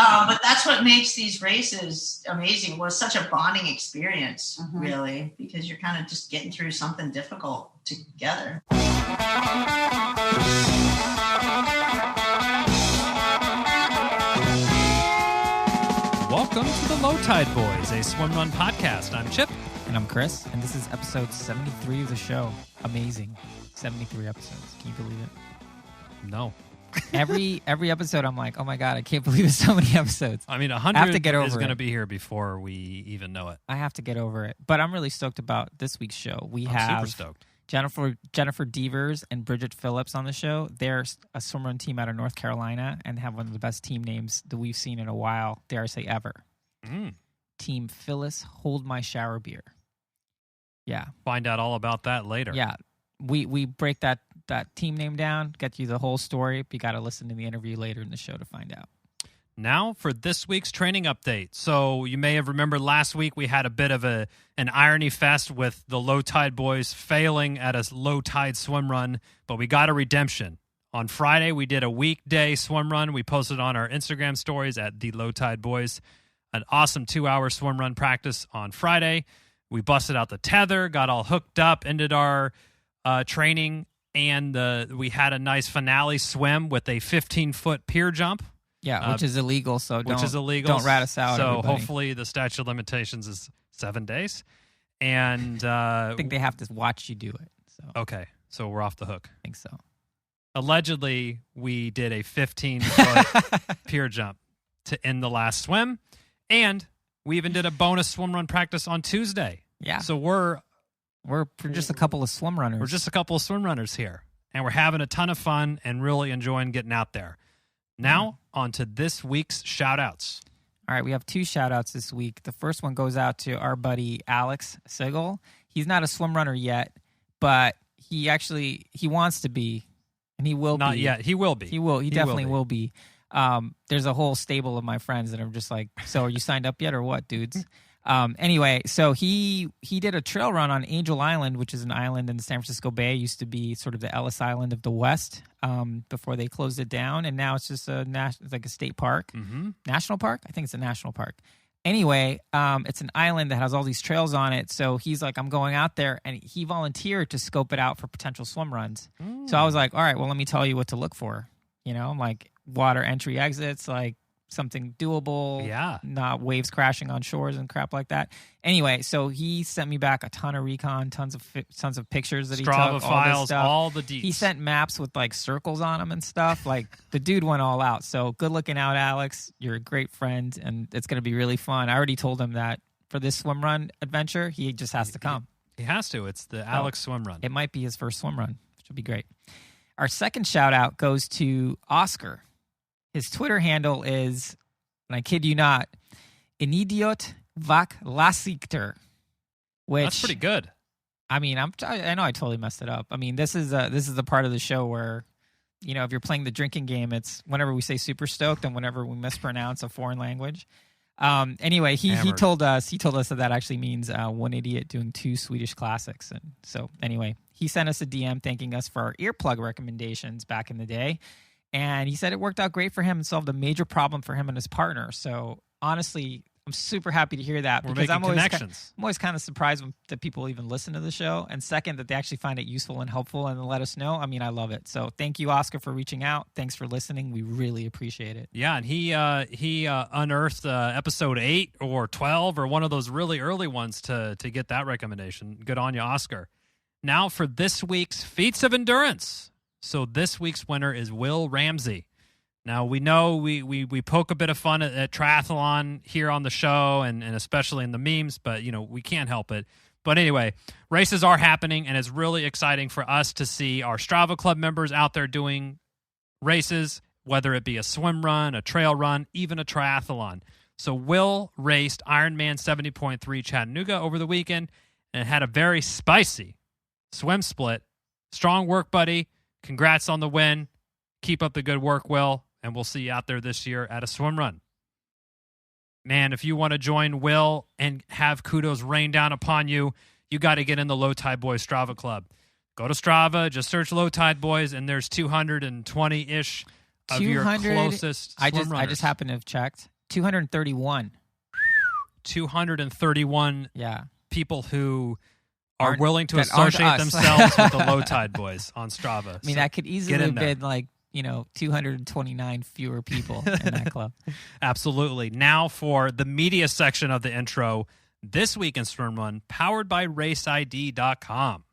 But that's what makes these races amazing. Well, it's such a bonding experience, really, because you're kind of just getting through something difficult together. Welcome to the Low Tide Boyz, a Swimrun podcast. I'm Chip. And I'm Chris, and this is episode 73 of the show. Amazing. 73 episodes. Can you believe it? No. Every episode, I'm like, oh my God, I can't believe it's so many episodes. I mean, 100 is going to be here before we even know it. I have to get over it. But I'm really stoked about this week's show. I'm super stoked. Jennifer Devers and Bridgit Phillips on the show. They're a swimrun team out of North Carolina and have one of the best team names that we've seen in a while, dare I say ever. Team Phyllis, Hold My Shower Beer. Yeah. Find out all about that later. Yeah. We break that team name down, get you the whole story. But you got to listen to the interview later in the show to find out. Now for this week's training update. So you may have remembered last week we had a bit of an irony fest with the Low Tide Boyz failing at a low tide swim run, but we got a redemption. On Friday, we did a weekday swim run. We posted on our Instagram stories at the Low Tide Boyz. An awesome 2-hour swim run practice on Friday. We busted out the tether, got all hooked up, ended our training, and we had a nice finale swim with a 15-foot pier jump. Yeah, which is illegal, so don't rat us out. So everybody. Hopefully the statute of limitations is 7 days. And I think they have to watch you do it. So. Okay, so we're off the hook. I think so. Allegedly, we did a 15-foot pier jump to end the last swim. And we even did a bonus swim run practice on Tuesday. Yeah. So we're just a couple of swim runners. We're just a couple of swim runners here. And we're having a ton of fun and really enjoying getting out there. Now, on to this week's shoutouts. All right, we have 2 shoutouts this week. The first one goes out to our buddy Alex Sigal. He's not a swim runner yet, but he wants to be, and he will be. Not yet. He will be. He definitely will be. There's a whole stable of my friends that are just like, so are you signed up yet or what, dudes? Anyway, so he did a trail run on Angel Island, which is an island in the San Francisco Bay. It used to be sort of the Ellis Island of the West before they closed it down, and now it's just it's like a state park. National park? I think it's a national park. Anyway, it's an island that has all these trails on it, so he's like, I'm going out there, and he volunteered to scope it out for potential swim runs. So I was like, all right, well, let me tell you what to look for. You know, like water entry exits, like something doable, not waves crashing on shores and crap like that. Anyway, so he sent me back a ton of recon, tons of pictures that he took, Strava files, all the deets. He sent maps with like circles on them and stuff. Like the dude went all out. So good looking out, Alex. You're a great friend, and it's going to be really fun. I already told him that for this swim run adventure, he just has to come. He has to. It's the Alex swim run. It might be his first swim run, which would be great. Our second shout out goes to Oscar. His Twitter handle is, and I kid you not, Idiot Vak Lasikter. Which, that's pretty good. I mean, I know I totally messed it up. I mean, this is the part of the show where, you know, if you're playing the drinking game, it's whenever we say super stoked and whenever we mispronounce a foreign language. Anyway, he told us that actually means one idiot doing 2 Swedish classics. And so anyway, he sent us a DM thanking us for our earplug recommendations back in the day. And he said it worked out great for him and solved a major problem for him and his partner. So honestly, I'm super happy to hear that. We're because making connections. I'm always kind of surprised that people even listen to the show. And second, that they actually find it useful and helpful and let us know. I mean, I love it. So thank you, Oscar, for reaching out. Thanks for listening. We really appreciate it. Yeah, and he unearthed episode 8 or 12 or one of those really early ones to get that recommendation. Good on you, Oscar. Now for this week's Feats of Endurance. So this week's winner is Will Ramsey. Now, we know we poke a bit of fun at triathlon here on the show and especially in the memes, but, you know, we can't help it. But anyway, races are happening, and it's really exciting for us to see our Strava Club members out there doing races, whether it be a swim run, a trail run, even a triathlon. So Will raced Ironman 70.3 Chattanooga over the weekend and had a very spicy swim split. Strong work, buddy. Congrats on the win. Keep up the good work, Will, and we'll see you out there this year at a swim run. Man, if you want to join Will and have kudos rain down upon you, you got to get in the Low Tide Boyz Strava Club. Go to Strava, just search Low Tide Boyz, and there's 220-ish of your closest I swim runners. just happened to have checked. 231. 231 Yeah. people who are Aren't- willing to that aren't associate us. themselves with the Low Tide Boys on Strava. I mean, that could easily have been like, 229 fewer people in that club. Absolutely. Now for the media section of the intro, This Week in Swimrun, powered by RaceID.com.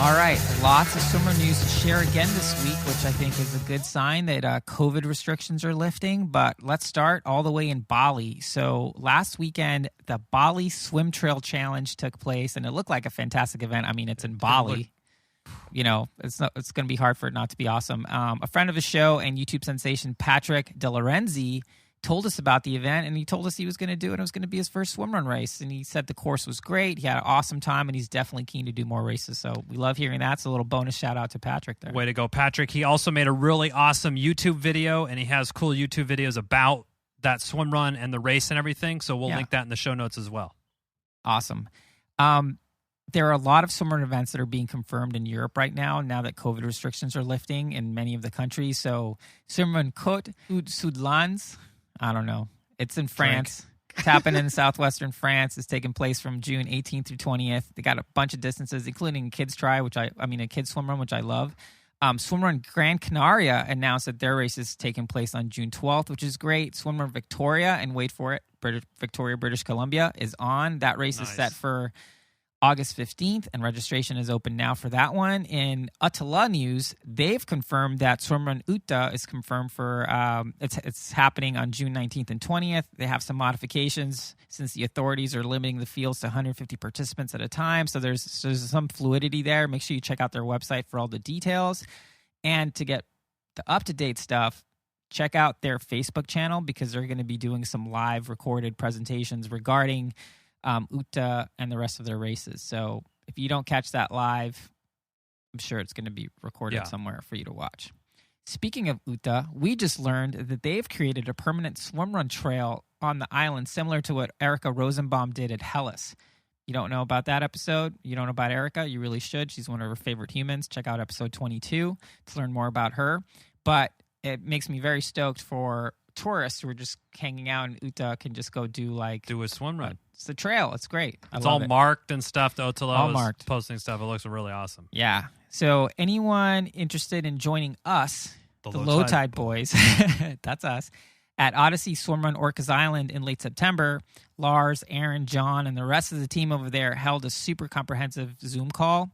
All right, lots of swimmer news to share again this week, which I think is a good sign that COVID restrictions are lifting. But let's start all the way in Bali. So last weekend, the Bali Swim Trail Challenge took place, and it looked like a fantastic event. I mean, it's in Bali. It's going to be hard for it not to be awesome. A friend of the show and YouTube sensation Patrick De Lorenzi told us about the event, and he told us he was going to do it. It was going to be his first swimrun race, and he said the course was great. He had an awesome time, and he's definitely keen to do more races. So we love hearing that. It's a little bonus shout out to Patrick there. Way to go, Patrick. He also made a really awesome YouTube video, and he has cool YouTube videos about that swim run and the race and everything. So we'll link that in the show notes as well. Awesome. There are a lot of swimrun events that are being confirmed in Europe right now that COVID restrictions are lifting in many of the countries. So Swimrun Côte Sud-Lands, I don't know. It's in France. It's happening in southwestern France. It's taking place from June 18th through 20th. They got a bunch of distances, including a kids try, a kids swim run, which I love. Swimrun Gran Canaria announced that their race is taking place on June 12th, which is great. Swimrun Victoria, and wait for it, Victoria, British Columbia is on. That race is set for August 15th, and registration is open now for that one. In Attila news, they've confirmed that Swimrun Uta is confirmed for it's happening on June 19th and 20th. They have some modifications since the authorities are limiting the fields to 150 participants at a time. So there's some fluidity there. Make sure you check out their website for all the details. And to get the up-to-date stuff, check out their Facebook channel, because they're going to be doing some live recorded presentations regarding Uta and the rest of their races. So if you don't catch that live, I'm sure it's going to be recorded somewhere for you to watch. Speaking of Uta, we just learned that they've created a permanent swimrun trail on the island, similar to what Erica Rosenbaum did at Hellas. You don't know about that episode? You don't know about Erica? You really should. She's one of her favorite humans. Check out episode 22 to learn more about her. But it makes me very stoked for tourists who are just hanging out in Uta can just go do a swim run. It's the trail. It's great. It's all marked and stuff. The Otelo marked. Posting stuff. It looks really awesome. Yeah. So anyone interested in joining us, the Low Tide Boys, that's us, at Odyssey Swimrun Orcas Island in late September, Lars, Aaron, John, and the rest of the team over there held a super comprehensive Zoom call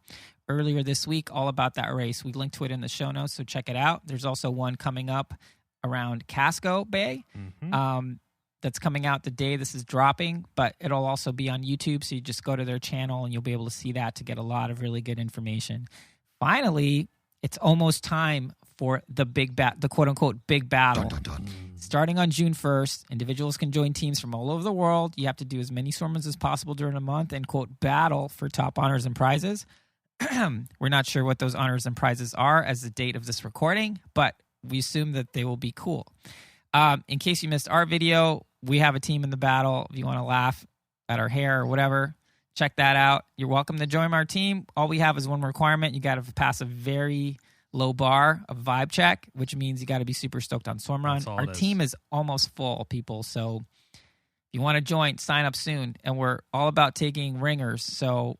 earlier this week all about that race. We linked to it in the show notes, so check it out. There's also one coming up around Casco Bay. That's coming out the day this is dropping, but it'll also be on YouTube, so you just go to their channel and you'll be able to see that to get a lot of really good information. Finally, it's almost time for the quote-unquote big battle. Dun, dun, dun. Starting on June 1st, individuals can join teams from all over the world. You have to do as many swimruns as possible during a month and, quote, battle for top honors and prizes. We're not sure what those honors and prizes are as the date of this recording, but we assume that they will be cool. In case you missed our video, we have a team in the battle. If you want to laugh at our hair or whatever, check that out. You're welcome to join our team. All we have is one requirement. You got to pass a very low bar of vibe check, which means you got to be super stoked on swimrun. Our team is almost full, people. So if you want to join, sign up soon. And we're all about taking ringers. So,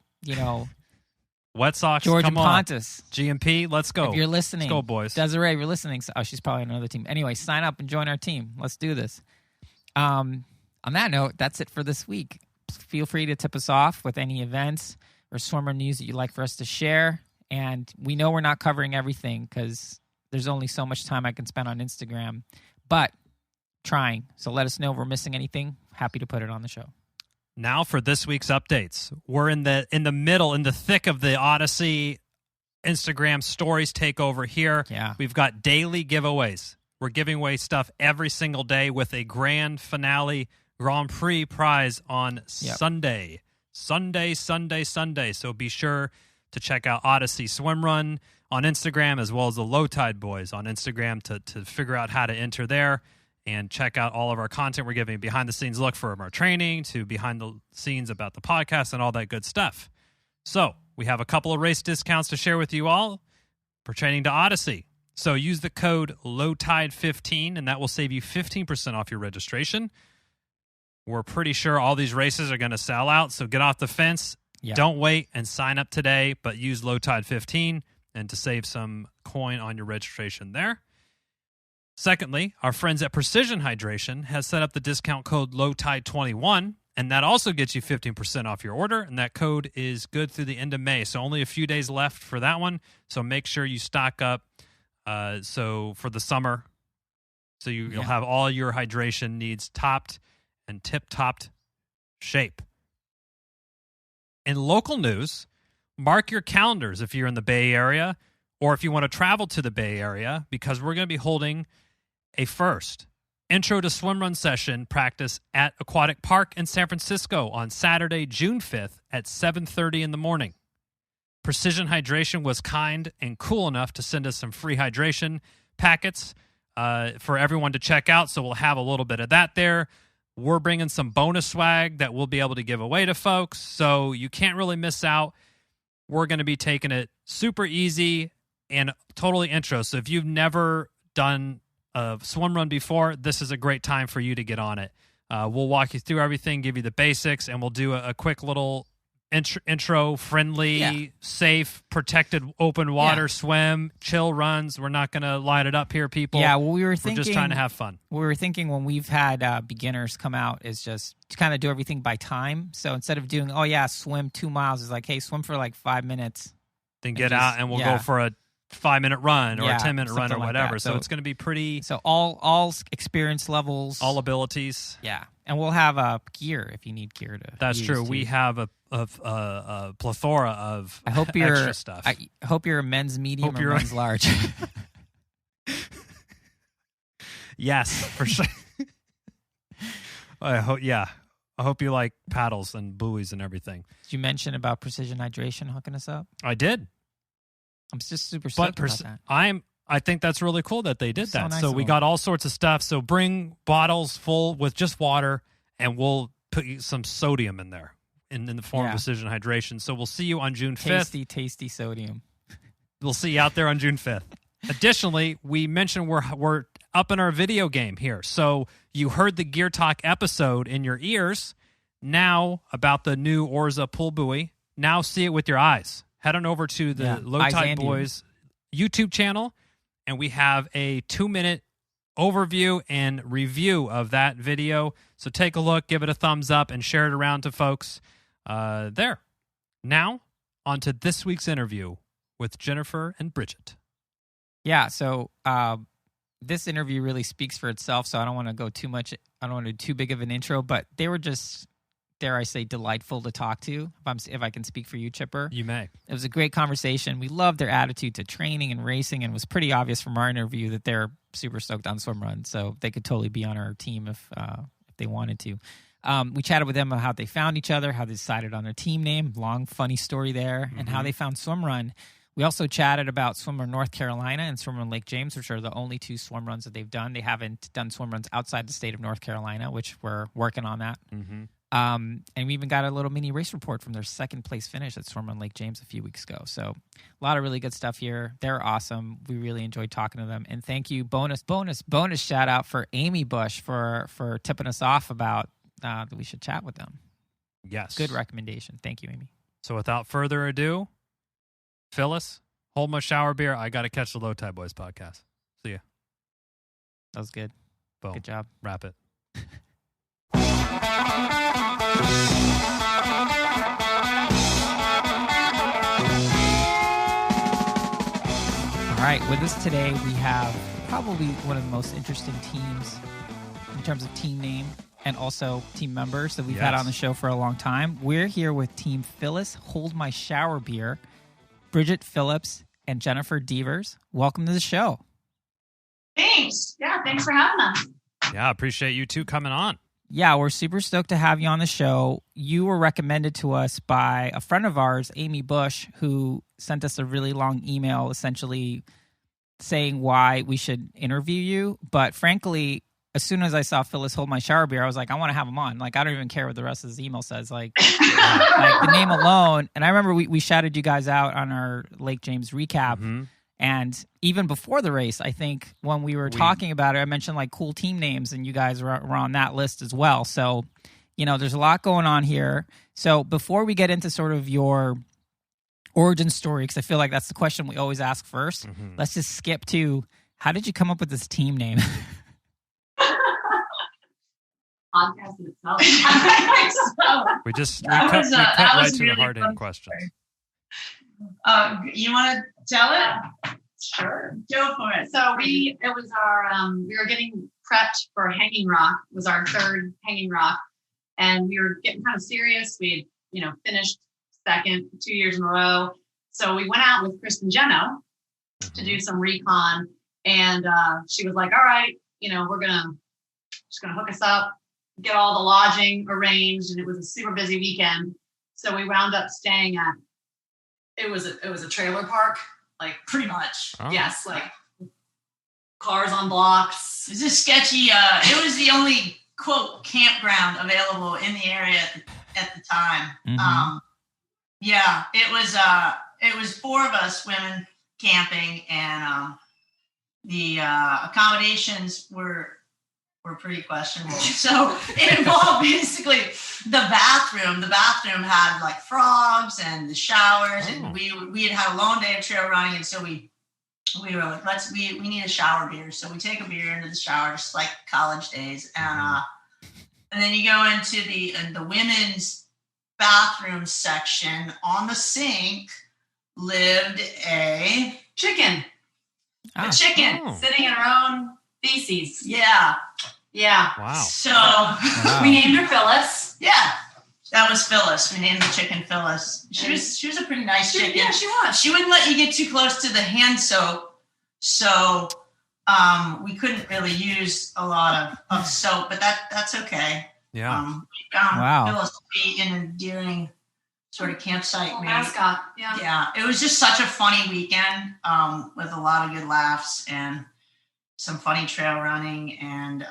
Wet Sox, Georgia come on. Pontus. GMP, let's go. If you're listening. Let's go, boys. Desiree, if you're listening. She's probably on another team. Anyway, sign up and join our team. Let's do this. On that note, that's it for this week. Feel free to tip us off with any events or swimmer news that you'd like for us to share. And we know we're not covering everything because there's only so much time I can spend on Instagram. But trying. So let us know if we're missing anything. Happy to put it on the show. Now for this week's updates. We're in the thick of the Odyssey Instagram stories takeover here. Yeah. We've got daily giveaways. We're giving away stuff every single day with a grand finale Grand Prix prize on Sunday. Sunday. So be sure to check out Odyssey Swimrun on Instagram as well as the Low Tide Boyz on Instagram to figure out how to enter there. and check out all of our content. We're giving behind the scenes look from our training to behind the scenes about the podcast and all that good stuff. So we have a couple of race discounts to share with you all pertaining to Odyssey. So use the code LOWTIDE15 and that will save you 15% off your registration. We're pretty sure all these races are going to sell out, so get off the fence. Yeah. Don't wait and sign up today, but use LOWTIDE15 and to save some coin on your registration there. Secondly, our friends at Precision Hydration has set up the discount code LOWTIDE21, and that also gets you 15% off your order, and that code is good through the end of May, so only a few days left for that one, so make sure you stock up so for the summer, so you'll have all your hydration needs topped and tip-topped shape. In local news, mark your calendars if you're in the Bay Area or if you want to travel to the Bay Area, because we're going to be holding a first Intro to Swimrun session practice at Aquatic Park in San Francisco on Saturday, June 5th at 7:30 in the morning. Precision Hydration was kind and cool enough to send us some free hydration packets for everyone to check out, so we'll have a little bit of that there. We're bringing some bonus swag that we'll be able to give away to folks, so you can't really miss out. We're going to be taking it super easy and totally intro. So if you've never done a swim run before, this is a great time for you to get on it. We'll walk you through everything, give you the basics, and we'll do a quick little intro, friendly, safe, protected, open water swim, chill runs. We're not going to light it up here, people. Yeah, well, we're just trying to have fun. We were thinking when we've had beginners come out is just to kind of do everything by time. So instead of doing, swim 2 miles, it's like, hey, swim for like 5 minutes. Then get out and we'll go for a 5-minute run or a 10-minute run or whatever. Like so it's going to be pretty. So all experience levels. All abilities. Yeah. And we'll have gear if you need gear to That's use true. too. We have a plethora of extra stuff. I hope you're a men's medium or men's large. Yes, for sure. I hope you like paddles and buoys and everything. Did you mention about Precision Hydration hooking us up? I did. I'm just super stoked about that. I think that's really cool that they did that. Nice so we got all sorts of stuff. So bring bottles full with just water, and we'll put some sodium in there in the form of Precision Hydration. So we'll see you on June 5th. Tasty sodium. We'll see you out there on June 5th. Additionally, we mentioned we're up in our video game here. So you heard the Gear Talk episode in your ears. Now about the new Orza pool buoy. Now see it with your eyes. Head on over to the Low Tide Boyz YouTube channel, and we have a 2-minute overview and review of that video. So take a look, give it a thumbs up, and share it around to folks there. Now, on to this week's interview with Jennifer and Bridget. Yeah, so this interview really speaks for itself, so I don't want to go too much. I don't want to do too big of an intro, but they were just, dare I say, delightful to talk to, if I can speak for you, Chipper. You may. It was a great conversation. We loved their attitude to training and racing, and it was pretty obvious from our interview that they're super stoked on Swimrun, so they could totally be on our team if they wanted to. We chatted with them about how they found each other, how they decided on their team name, long, funny story there, and how they found Swimrun. We also chatted about Swimrun North Carolina and Swimrun Lake James, which are the only 2 swim runs that they've done. They haven't done swim runs outside the state of North Carolina, which we're working on that. And we even got a little mini race report from their second place finish at Swimrun Lake James a few weeks ago. So a lot of really good stuff here. They're awesome. We really enjoyed talking to them. And thank you, bonus shout out for Amy Bush for tipping us off about that we should chat with them. Yes. Good recommendation. Thank you, Amy. So without further ado, Phyllis, hold my shower beer. I got to catch the Low Tide Boyz podcast. See ya. That was good. Boom. Good job. Wrap it. All right, with us today, we have probably one of the most interesting teams in terms of team name and also team members that we've had on the show for a long time. We're here with Team Phyllis, Hold My Shower Beer, Bridgit Phillips, and Jennifer Devers. Welcome to the show. Thanks. Yeah, thanks for having us. Yeah, appreciate you two coming on. Yeah, we're super stoked to have you on the show. You were recommended to us by a friend of ours, Amy Bush, who sent us a really long email essentially saying why we should interview you. But frankly, as soon as I saw Phyllis hold my shower beer, I was like, I want to have him on. Like, I don't even care what the rest of his email says. Like the name alone. And I remember we shouted you guys out on our Lake James recap. Mm-hmm. And even before the race, I think when we were talking about it, I mentioned like cool team names, and you guys were on that list as well. So, there's a lot going on here. So before we get into sort of your origin story, because I feel like that's the question we always ask first, let's just skip to, how did you come up with this team name? Podcast itself. We cut right to the hard-hitting questions. You want to tell it? Sure, go for it. So we were getting prepped for Hanging Rock. It was our third Hanging Rock, and we were getting kind of serious. We finished second 2 years in a row. So we went out with Kristen Geno to do some recon, and she was like, "All right, we're just gonna hook us up, get all the lodging arranged," and it was a super busy weekend. So we wound up staying at. It was a trailer park, like pretty much. Oh. Yes, like cars on blocks. It was just sketchy. It was the only quote campground available in the area at the time. Mm-hmm. It was 4 of us women camping, and the accommodations were pretty questionable. So it involved basically the bathroom. The bathroom had like frogs and the showers, and we had a long day of trail running, and so we were like, we need a shower beer. So we take a beer into the shower, just like college days, and then you go into the women's bathroom section. On the sink lived a chicken. Ah. A chicken sitting in her own feces. Yeah. Wow. So we named her Phyllis. Yeah. That was Phyllis. We named the chicken Phyllis. She was a pretty nice chicken. Yeah, she was. She wouldn't let you get too close to the hand soap. So we couldn't really use a lot of soap, but that's okay. Yeah. We found Wow. Phyllis to be an endearing sort of campsite. Mascot. Yeah. Yeah. It was just such a funny weekend with a lot of good laughs and some funny trail running, and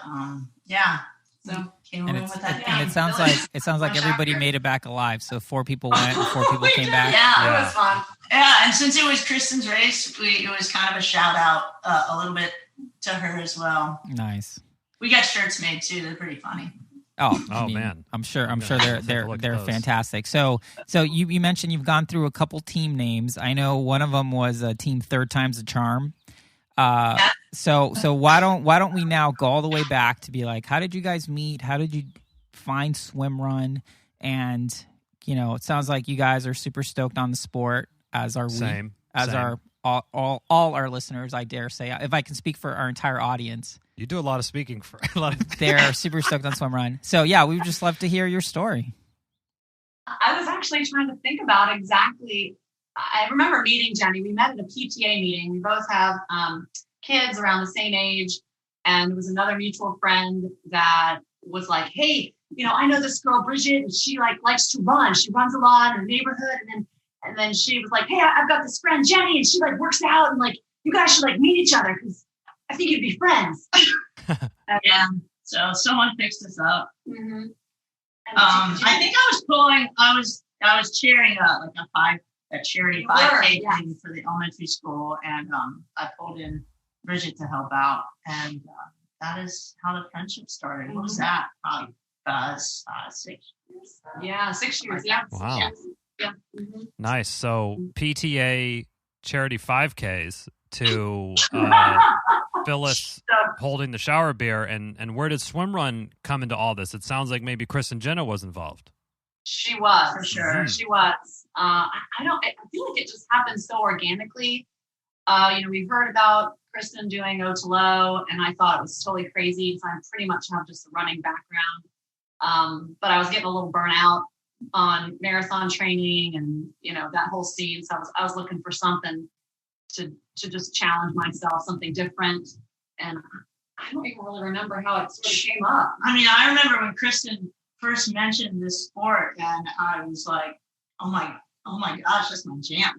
so came away with that. And it sounds like everybody made it back alive. So 4 people went and 4 people came back. Yeah, it was fun. Yeah, and since it was Kristen's race, it was kind of a shout out a little bit to her as well. Nice. We got shirts made too. They're pretty funny. Oh, man. I'm sure Take a they're look at those. fantastic. So you mentioned you've gone through a couple team names. I know one of them was Team Third Time's a Charm. So why don't we now go all the way back to be like, how did you guys meet? How did you find Swimrun? And it sounds like you guys are super stoked on the sport, as are we, Same. are all our listeners. I dare say, if I can speak for our entire audience, You do a lot of speaking for a lot of. they're super stoked on Swimrun. So yeah, we would just love to hear your story. I was actually trying to think about exactly. I remember meeting Jenny. We met at a PTA meeting. We both have kids around the same age, and there was another mutual friend that was like, "Hey, I know this girl Bridgit, and she likes to run. She runs a lot in her neighborhood." And then she was like, "Hey, I've got this friend Jenny, and she works out, and you guys should meet each other because I think you'd be friends." Yeah. So someone fixed us up. Mm-hmm. I think I was chairing a charity 5K thing for the elementary school, and I pulled in Bridgit to help out, and that is how the friendship started. Mm-hmm. What was that? Probably 6 years. Yeah, 6 years. Yeah. Wow. Yeah. Mm-hmm. Nice. So PTA charity 5Ks to Phyllis holding the shower beer, and where did Swimrun come into all this? It sounds like maybe Kristen Geno was involved. She was, For sure. She was. I feel like it just happened so organically. We've heard about Kristen doing O to Low, and I thought it was totally crazy because I pretty much have just a running background. But I was getting a little burnout on marathon training and, that whole scene. So I was looking for something to just challenge myself, something different. And I don't even really remember how it sort of came up. I mean, I remember when Kristen first mentioned this sport, and I was like, oh my gosh, that's my jam.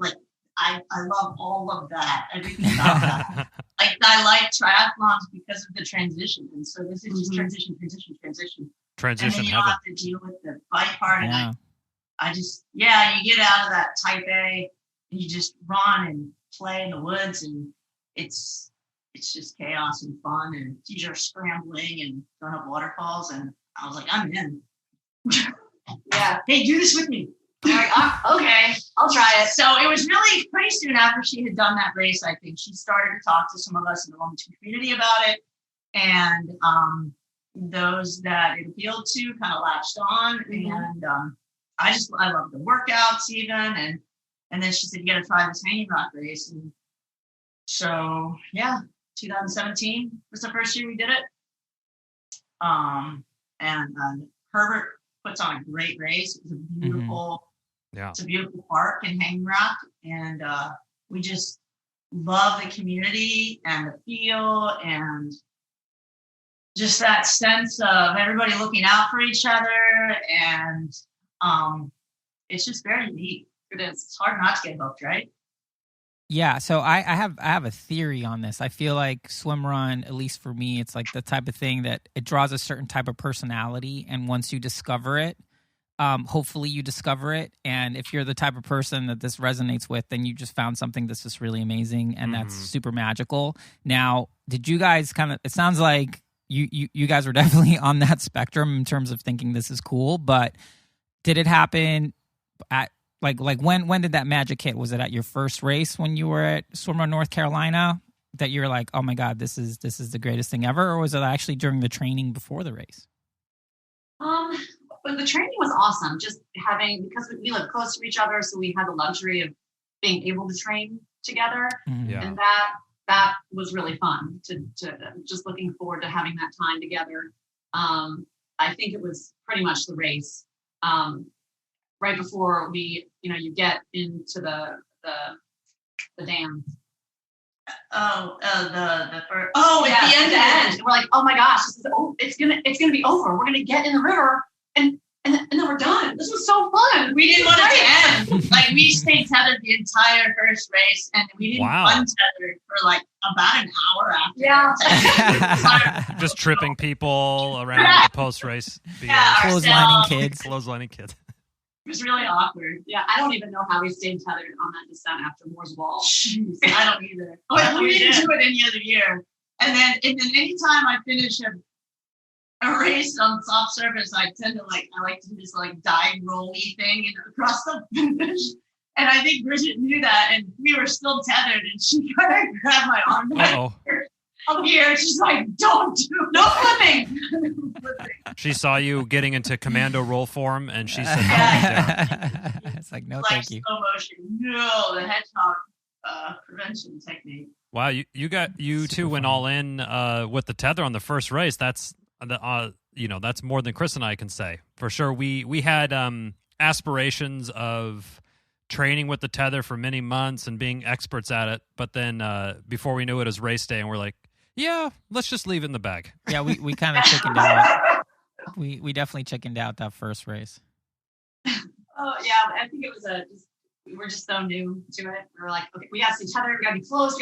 I love all of that, everything about that. Like I like triathlons because of the transition, and so this is just transition. And then you don't have to deal with the bike part. Yeah. And I just, you get out of that type A and you just run and play in the woods, and it's just chaos and fun, and you're scrambling and going up waterfalls, and I was like, I'm in. Yeah. Hey, do this with me. I'm like, okay, I'll try it. So it was really pretty soon after she had done that race, I think she started to talk to some of us in the Wilmington community about it. And those that it appealed to kind of latched on. And I love the workouts even. And then she said, you got to try this hanging rock race. And so, 2017 was the first year we did it. And Herbert puts on a great race. It was a beautiful, it's a beautiful park in Hanging Rock. And we just love the community and the feel and just that sense of everybody looking out for each other. And it's just very neat. It's hard not to get hooked, right? Yeah, so I have a theory on this. I feel like swimrun, at least for me, it's like the type of thing that it draws a certain type of personality, and once you discover it, hopefully you discover it, and if you're the type of person that this resonates with, then you just found something that's just really amazing and that's super magical. Now, did you guys it sounds like you guys were definitely on that spectrum in terms of thinking this is cool, but did it happen at Like when did that magic hit? Was it at your first race when you were at Swimrun, North Carolina, that you're like, oh my God, this is the greatest thing ever? Or was it actually during the training before the race? But the training was awesome. Just because we live close to each other, so we had the luxury of being able to train together. And that was really fun to just looking forward to having that time together. I think it was pretty much the race. Right before you get into the dam. At the end. We're like, oh my gosh, it's gonna be over. We're gonna get in the river and then we're done. This was so fun. We didn't want it to end. Like we stayed tethered the entire first race, and we didn't untethered for like about an hour after. Yeah. Just tripping people around the post race. Clotheslining kids. It was really awkward. Yeah, I don't even know how we stayed tethered on that descent after Moore's Wall. Jeez, I don't either. We didn't do it any other year. And then anytime I finish a race on soft surface, I tend to I like to do this dive rolly thing across the finish. And I think Bridget knew that, and we were still tethered, and she kind of grabbed my arm. Up here, she's like, no flipping. She saw you getting into commando roll form, and she said, it's like, no, thank you. Slow motion. No, the hedgehog prevention technique. Wow, you two went all in with the tether on the first race. That's that's more than Chris and I can say for sure. We had aspirations of training with the tether for many months and being experts at it, but then before we knew it was race day, and we're like, yeah, let's just leave it in the bag. Yeah, we kind of chickened out. We definitely chickened out that first race. Oh yeah, I think it was we were just so new to it. We were like, okay, we got to see tether, we got to be close,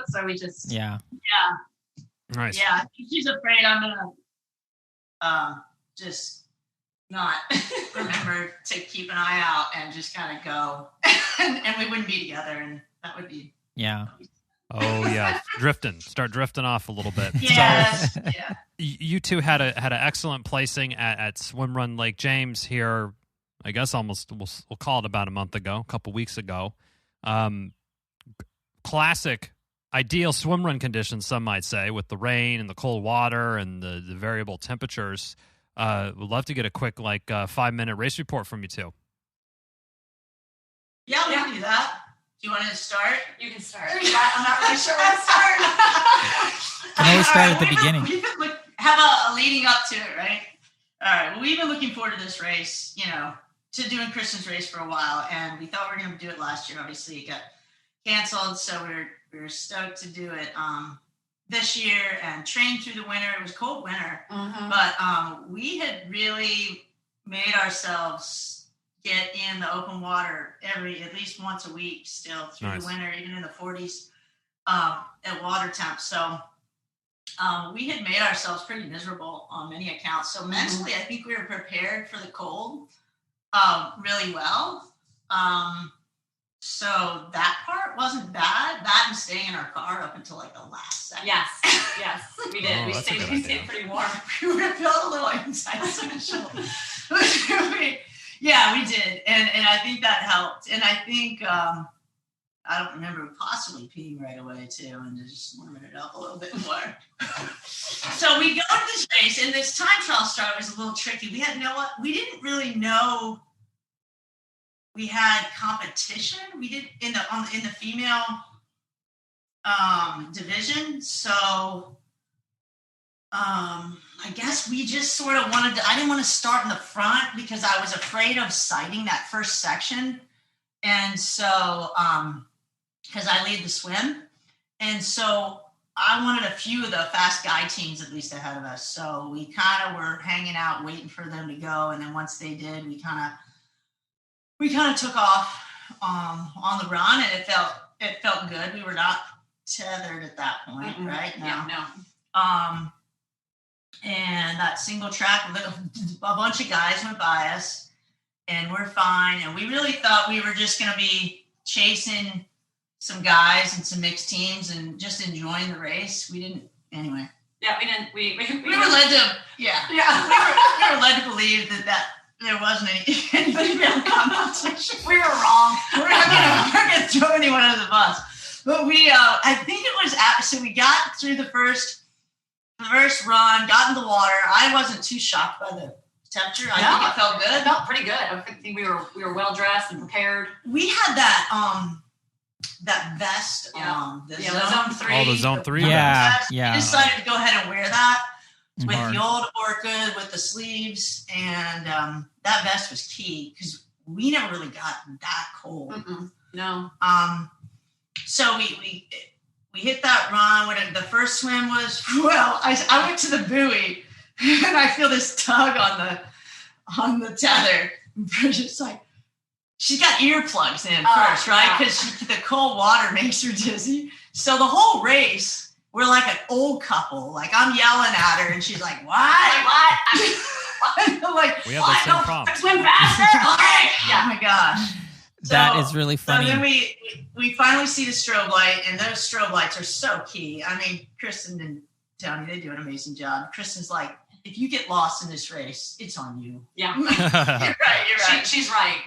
so we just Nice. Yeah, she's afraid I'm gonna just not remember to keep an eye out and just kind of go, and we wouldn't be together, and that would be Oh yeah, start drifting off a little bit. Yes. So, you two had an excellent placing at Swimrun Lake James here. I guess almost we'll call it about a couple weeks ago. Classic, ideal swimrun conditions, some might say, with the rain and the cold water and the variable temperatures. Would love to get a quick 5-minute race report from you two. Yeah, we can do that. Do you want to start? You can start. I'm not really sure where to start. Can always start at the beginning. Have a leading up to it, right? All right. Well, we've been looking forward to this race, to doing Kristen's race for a while, and we thought we were going to do it last year. Obviously, it got canceled, so we were stoked to do it this year and train through the winter. It was a cold winter, but we had really made ourselves get in the open water at least once a week still through the winter, even in the 40s. at water temp. So we had made ourselves pretty miserable on many accounts. So mentally, I think we were prepared for the cold really well. So that part wasn't bad. That and staying in our car up until like the last second. Yes, we did. Oh, we that's a stayed good idea. pretty warm. We were feeling a little antisocial. Yeah, we did. And I think that helped. And I think, I don't remember, possibly peeing right away too, and just warming it up a little bit more. So we go to this race, and this time trial start was a little tricky. We didn't really know we had competition. We did in the female division. So I guess we just sort of I didn't want to start in the front because I was afraid of sighting that first section. And so, because I lead the swim. And so I wanted a few of the fast guy teams at least ahead of us. So we kind of were hanging out, waiting for them to go. And then once they did, we kind of took off on the run, and it felt good. We were not tethered at that point, right? No. Yeah, no. And that single track, a bunch of guys went by us, and we're fine. And we really thought we were just going to be chasing some guys and some mixed teams and just enjoying the race. We didn't, anyway. Yeah, we didn't. We were led to, yeah. we were led to believe that there wasn't any female competition. We were wrong. We're not gonna throw anyone under the bus. But we, I think it was so we got through the first run, got in the water. I wasn't too shocked by the temperature. I think it felt good. It felt pretty good. I think we were well dressed and prepared. We had that vest, the zone 3. Oh, the zone 3. Yeah. We decided to go ahead and wear that with Hard. the old Orca, with the sleeves, and that vest was key because we never really got that cold. No. So we hit that run. When the first swim was, well, I went to the buoy and I feel this tug on the tether. Bridget's like, she's got earplugs in first, right? Because the cold water makes her dizzy. So the whole race, we're like an old couple. Like I'm yelling at her and she's like, what? I'm like, we have the same problem. Swim faster. Yeah. Oh my gosh. That is really funny. So then we finally see the strobe light, and those strobe lights are so key. I mean, Kristen and Tony, they do an amazing job. Kristen's like, if you get lost in this race, it's on you. Yeah. You're right. She's right.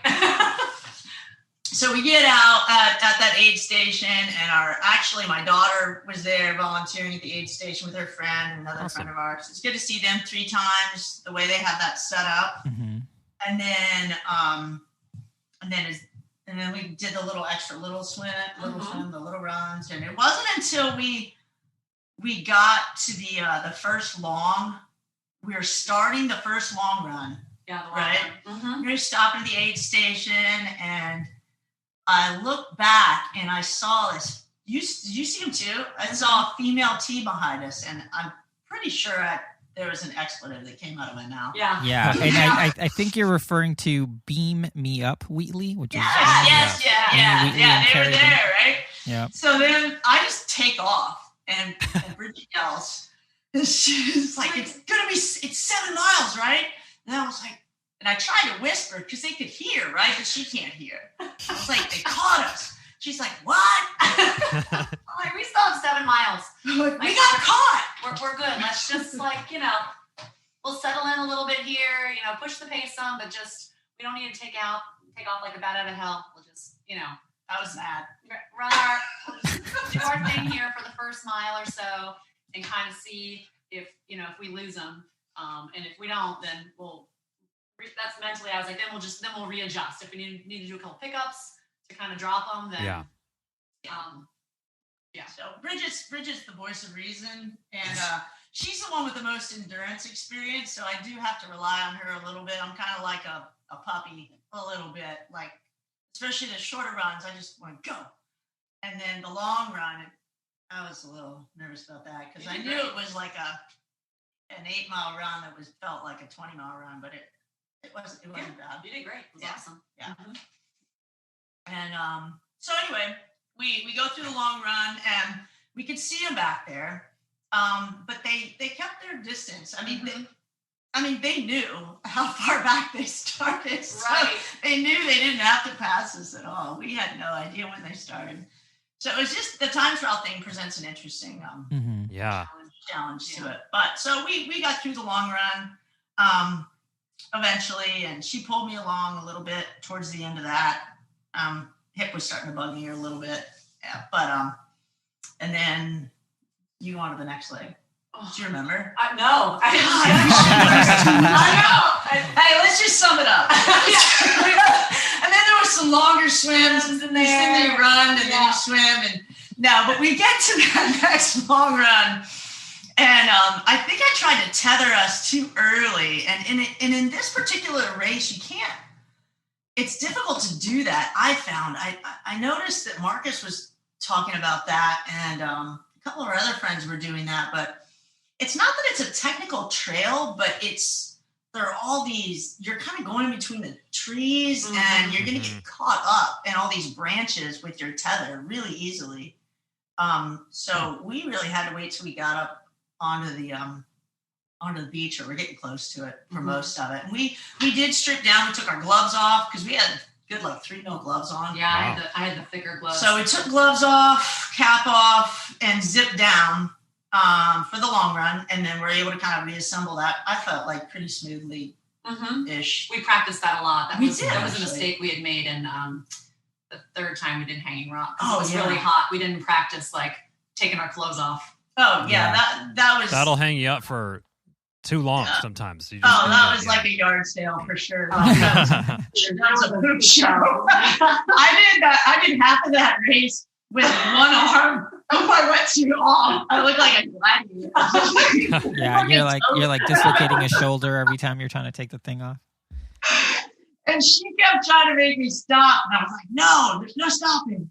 So we get out at that aid station, and my daughter was there volunteering at the aid station with her friend, another Awesome. friend of ours. It's good to see them 3 times, the way they have that set up. Mm-hmm. And then we did the little swim, the little runs. And it wasn't until we got to the first long, we were starting the first long run. Yeah, right? Mm-hmm. We were stopping at the aid station, and I looked back and I saw this. Did you see him too? I saw a female T behind us, and I'm pretty sure there was an expletive that came out of my mouth. Yeah. Yeah, and I think you're referring to Beam Me Up Wheatley, which is Yeah. They were Carrie. there, right? Yeah. So then I just take off, and Bridget yells, and she's like, it's 7 miles, right? And I was like, and I tried to whisper because they could hear, right? But she can't hear. I was like, they caught us. She's like, what? Like, we still have 7 miles. Like, we got caught. We're good. Let's just we'll settle in a little bit here, push the pace some, but just, we don't need to take off like a bat out of hell. We'll just, I was mad. Do our thing here for the first mile or so and kind of see if we lose them. And if we don't, then that's mentally, I was like, then we'll readjust. If we need to do a couple pickups to kind of drop them, then Yeah. So Bridget's the voice of reason, and she's the one with the most endurance experience. So I do have to rely on her a little bit. I'm kind of like a puppy a little bit, like especially the shorter runs. I just want to go, and then the long run, I was a little nervous about that because I knew it was like an 8-mile run that felt like a 20-mile run, but it wasn't bad. You did great. It was awesome. Yeah. Mm-hmm. And so anyway, we go through the long run, and we could see them back there, but they kept their distance. I mean, they knew how far back they started. So Right. they knew they didn't have to pass us at all. We had no idea when they started. So it was just the time trial thing presents an interesting challenge to it. But so we got through the long run eventually, and she pulled me along a little bit towards the end of that. Hip was starting to bug me a little bit. Yeah, but and then you go on to the next leg. Do you remember? No. I know. Hey, let's just sum it up. And then there was some longer swims, and then you run, and then you swim, and no. But we get to that next long run, and I think I tried to tether us too early, and in this particular race, you can't. It's difficult to do that. I found I noticed that Marcus was talking about that, and a couple of our other friends were doing that, but it's not that it's a technical trail, but there are all these, you're kind of going between the trees and you're going to get caught up in all these branches with your tether really easily. So we really had to wait till we got up onto the beach, or we're getting close to it for most of it. And we did strip down. We took our gloves off because we had good 3 mil gloves on. Yeah, wow. I had the thicker gloves. So we took gloves off, cap off, and zipped down for the long run, and then we're able to kind of reassemble that. I felt like pretty smoothly ish. We practiced that a lot. That was a actually. mistake we had made in the third time we did hanging rock. Oh, it was really hot. We didn't practice taking our clothes off. Oh yeah, that was that'll hang you up for too long sometimes. That was like a yard sale for sure. That was a poop show. I did half of that race with one arm of my wetsuit off. I look like a gladiator. Yeah, you're like dislocating a shoulder every time you're trying to take the thing off. And she kept trying to make me stop, and I was like, "No, there's no stopping."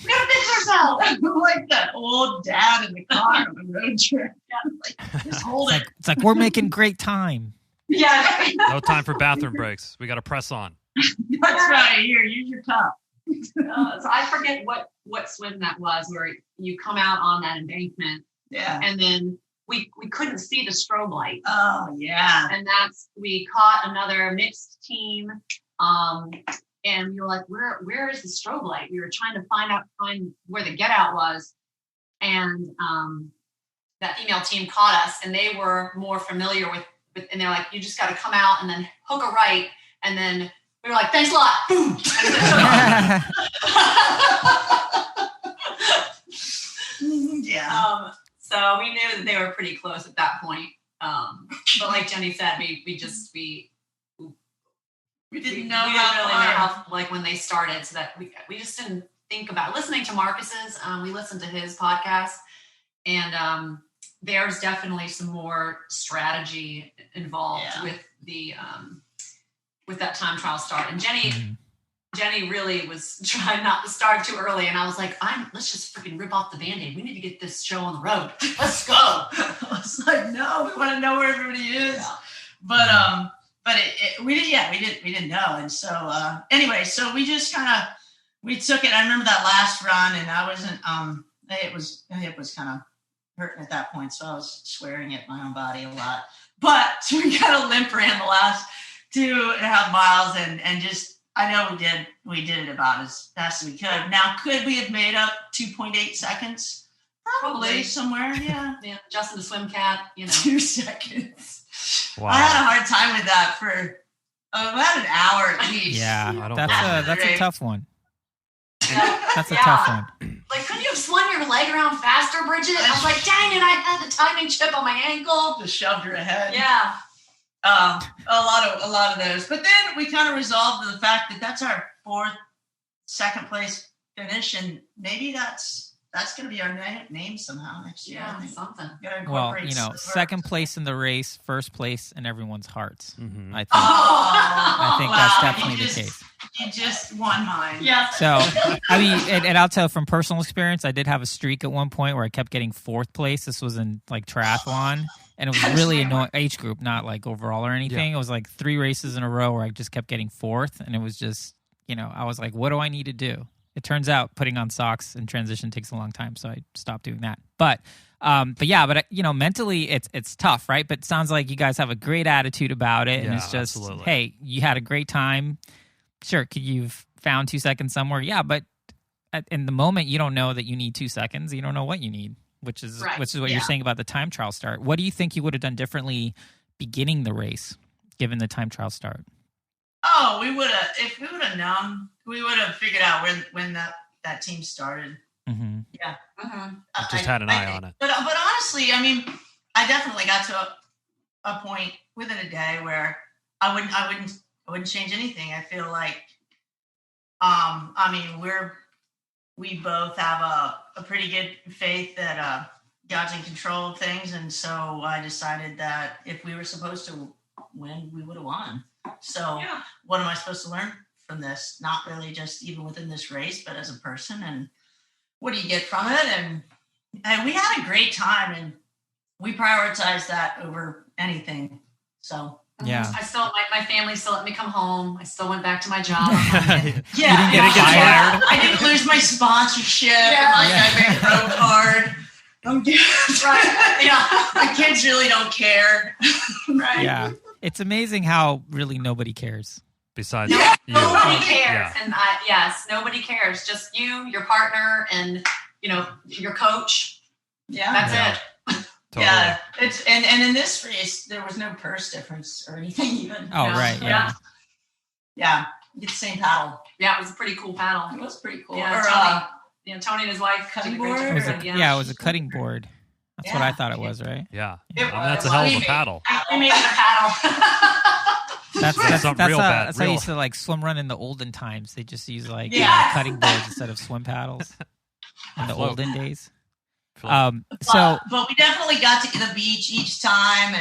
We gotta fix ourselves. I'm like that old dad in the car on a road trip. Just hold it. It's like we're making great time. Yeah. No time for bathroom breaks. We got to press on. That's right. Here, use your cup. So I forget what swim that was, where you come out on that embankment, and then we couldn't see the strobe light. Oh yeah. And we caught another mixed team, and we were like, where is the strobe light? We were trying to find where the get out was, and that female team caught us, and they were more familiar with and they're like, you just got to come out and then hook a right, and then we were like, thanks a lot. Boom. Yeah. So we knew that they were pretty close at that point. But like Jenny said, we didn't know how when they started, so that we just didn't think about listening to Marcus's. We listened to his podcast, and there's definitely some more strategy involved with the with that time trial start. And Jenny really was trying not to start too early, and I was like, let's just freaking rip off the Band-Aid. We need to get this show on the road. Let's go. I was like, no, we want to know where everybody is. Yeah. But we didn't know. And so anyway, so we just we took it. I remember that last run, and I wasn't my hip was kind of hurting at that point, so I was swearing at my own body a lot. But we kind of limp ran the last 2.5 miles, and just I know we did it about as fast as we could. Now, could we have made up 2.8 seconds? Probably somewhere, yeah. Yeah, Justin the swim cat, 2 seconds. Wow. I had a hard time with that for about an hour at least. Yeah, that's a tough one. That's a yeah. tough one. Like, couldn't you have swung your leg around faster, Bridgit? I was like, dang it, I had the timing chip on my ankle. Just shoved her ahead. Yeah. A lot of those. But then we kind of resolved to the fact that that's our second place finish, and maybe that's going to be our name somehow next year. Yeah, something. Well, second place in the race, first place in everyone's hearts. Mm-hmm. I think that's definitely the case. You just won mine. Yeah. So, I mean, and I'll tell from personal experience, I did have a streak at one point where I kept getting fourth place. This was in triathlon, and it was really annoying. Age group, not overall or anything. Yeah. It was 3 races in a row where I just kept getting fourth, and it was just, I was like, what do I need to do? It turns out putting on socks in transition takes a long time, so I stopped doing that. But mentally it's tough, right? But it sounds like you guys have a great attitude about it, and Yeah, it's just, absolutely. hey, you had a great time. Sure, you've found 2 seconds somewhere, yeah, but in the moment, you don't know that you need 2 seconds. You don't know what you need, which is what you're saying about the time trial start. What do you think you would have done differently beginning the race, given the time trial start? Oh, if we would have known, we would have figured out when that team started. Mm-hmm. Yeah. Mhm. Just had an eye on it. But honestly, I mean, I definitely got to a point within a day where I wouldn't change anything. I feel like, I mean, we both have a pretty good faith that God's in control of things, and so I decided that if we were supposed to win, we would have won. So what am I supposed to learn from this? Not really just even within this race, but as a person, and what do you get from it? And we had a great time, and we prioritized that over anything. So yeah, I still, my family still let me come home. I still went back to my job. yeah, You didn't get fired? I didn't lose my sponsorship. And I made a pro card. I'm good. Right. Yeah. My kids really don't care. Right. yeah. It's amazing how really nobody cares. Besides you. Nobody cares. Yeah. And nobody cares. Just you, your partner, and your coach. Yeah. That's it. Totally. Yeah. It's and in this race there was no purse difference or anything even. Oh, right. Yeah. Yeah. You get the same paddle. Yeah, it was a pretty cool paddle. It was pretty cool. Yeah, Tony and his wife cutting did a great board? job. It was it was a cutting board. That's what I thought it was, right? Yeah. It I mean, that's a was. hell of a We paddle. I made it a paddle. That's something real bad. That's how I used to like swim run in the olden times. They just use like Yes. cutting boards instead of swim paddles in the Float. olden days. Float. But we definitely got to the beach each time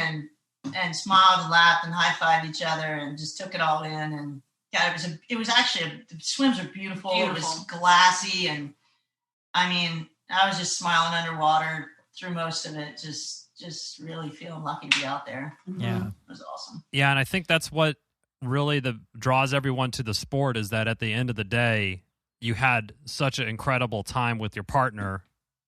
and smiled and laughed and high-fived each other and just took it all in. And God, it was actually the swims are beautiful. It was glassy, and I mean, I was just smiling underwater through most of it. Just really feeling lucky to be out there. Yeah. It was awesome. Yeah, and I think that's what really draws everyone to the sport, is that at the end of the day, you had such an incredible time with your partner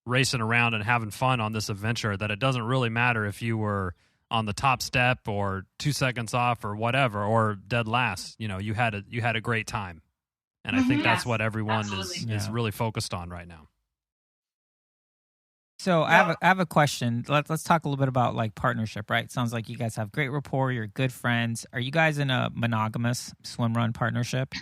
racing around and having fun on this adventure that it doesn't really matter if you were on the top step or 2 seconds off or whatever, or dead last. You had a great time. And I think that's what everyone is really focused on right now. So I have a question. Let's talk a little bit about like partnership, right? It sounds like you guys have great rapport. You're good friends. Are you guys in a monogamous swim run partnership?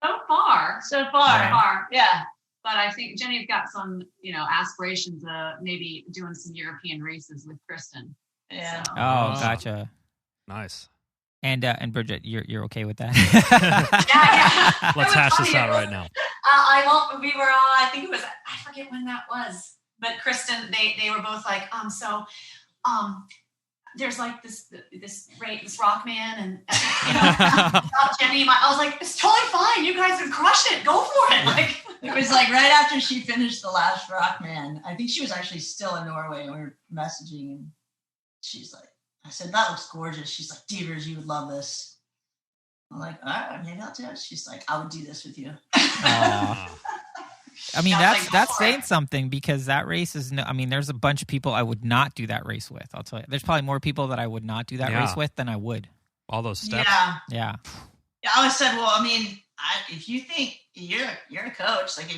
So far. Yeah. But I think Jenny's got some, aspirations of maybe doing some European races with Kristen. Yeah. So. Oh, gotcha. Nice. And Bridgit, you're okay with that? Yeah. Let's hash this out right now. I won't. We were all. I think it was. I forget when that was. But Kristen, they were both like, there's like this rock man, and Jenny. I was like, it's totally fine. You guys have crushed it. Go for it. Like It was like right after she finished the last rock man. I think she was actually still in Norway, and we were messaging, and she's like, I said, that looks gorgeous. She's like, Devers, you would love this. I'm like, all right, maybe I'll do it. She's like, I would do this with you. I mean, Sounds that's like saying something, because that race is there's a bunch of people I would not do that race with. I'll tell you. There's probably more people that I would not do that race with than I would. All those steps. Yeah. Yeah. I always said, well, I mean, if you think you're a coach, like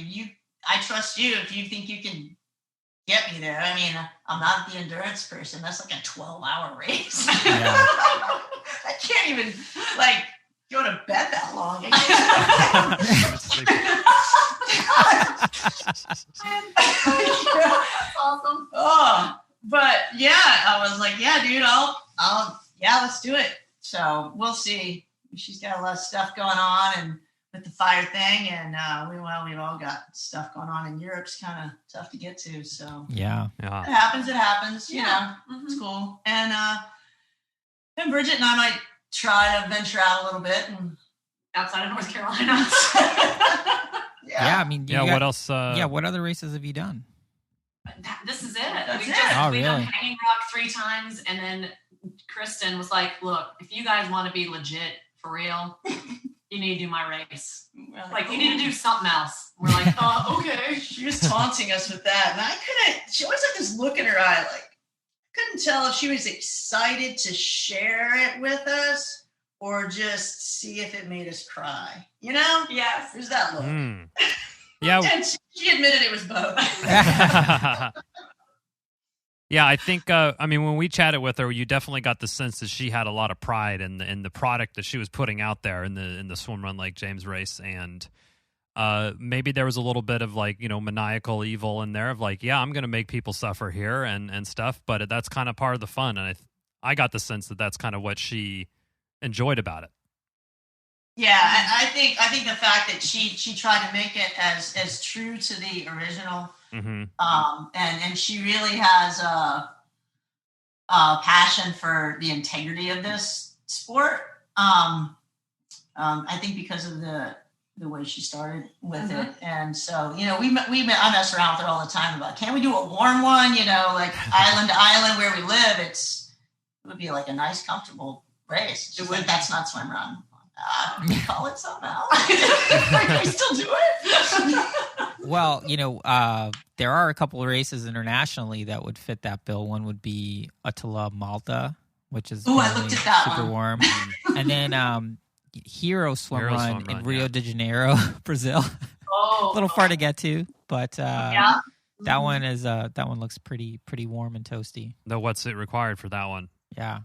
I trust you. If you think you can get me there, I mean, I'm not the endurance person. That's like a 12-hour race. Yeah. I can't even like go to bed that long. that's awesome. Oh, but yeah, I was like, yeah, dude, let's do it. So we'll see. She's got a lot of stuff going on, and with the fire thing, and we've all got stuff going on, and Europe's kind of tough to get to. So Yeah. it happens. You know, it's cool. And Bridget and I might try to venture out a little bit and Outside of North Carolina. Yeah. I mean, What else? what other races have you done? This is it. That's it. Oh, We've really? done Hanging Rock 3 times, and then Kristen was like, "Look, if you guys want to be legit for real, you need to do my race." We're Like, you need to do something else. We're like, oh, okay. She was taunting us with that. And I couldn't, she always had this look in her eye, like, couldn't tell if she was excited to share it with us or just see if it made us cry. You know? Yes. There's that look. Yeah. And she admitted it was both. Yeah, I think, I mean, when we chatted with her, you definitely got the sense that she had a lot of pride in the product that she was putting out there in the Swimrun Lake James race. And maybe there was a little bit of like, maniacal evil in there of like, yeah, I'm going to make people suffer here and stuff. But that's kind of part of the fun. And I got the sense that that's kind of what she enjoyed about it. Yeah, I think the fact that she tried to make it as true to the original, and she really has a passion for the integrity of this sport. I think because of the way she started with it, and so I mess around with her all the time about, can we do a warm one? Like island to island where we live, it would be like a nice, comfortable race. It would. That's not swim run. We call it something else. Can we still do it? Well, there are a couple of races internationally that would fit that bill. One would be Attila Malta, which is I looked at that super one. warm. And then Hero Swim Run in Rio de Janeiro, Brazil. Oh, a little far to get to, but yeah. that one looks pretty warm and toasty. Though what's it required for that one? Yeah.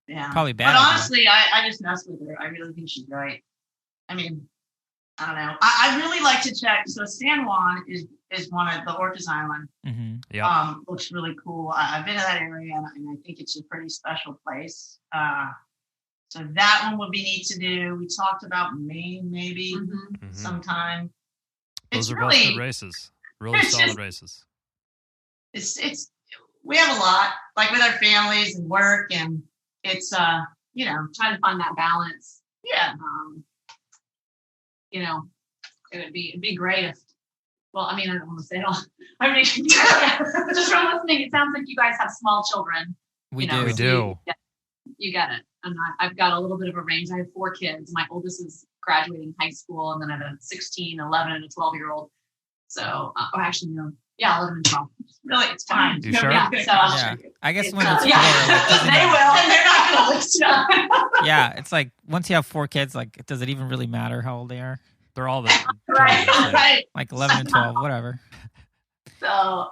Yeah. Probably bad. But honestly, I just mess with her. I really think she's right. I mean, I don't know. I really like to check. So San Juan is one of the Orcas Island. Yeah. Looks really cool. I've been to that area, and I think it's a pretty special place. So that one would be neat to do. We talked about Maine maybe sometime. Those It's are really both good races. Really solid races. It's we have a lot, like with our families and work, and it's trying Trying to find that balance. yeah. It'd be great if. Well, I mean, I don't want to say it all. I mean, just from listening, it sounds like you guys have small children. We do. We do. You get it. And I've got a little bit of a range. I have 4 kids. My oldest is graduating high school, and then I have a 16, 11, and a 12-year-old. So, actually, no. Yeah, 11 and 12. Really, it's fine. You sure? Yeah, so I'll show you. I guess when it's Yeah. 4, like, doesn't They it- will, and they're not going to listen. yeah, it's like once you have 4 kids, like, does it even really matter how old they are? They're all the Right. Like 11 and 12, whatever. So,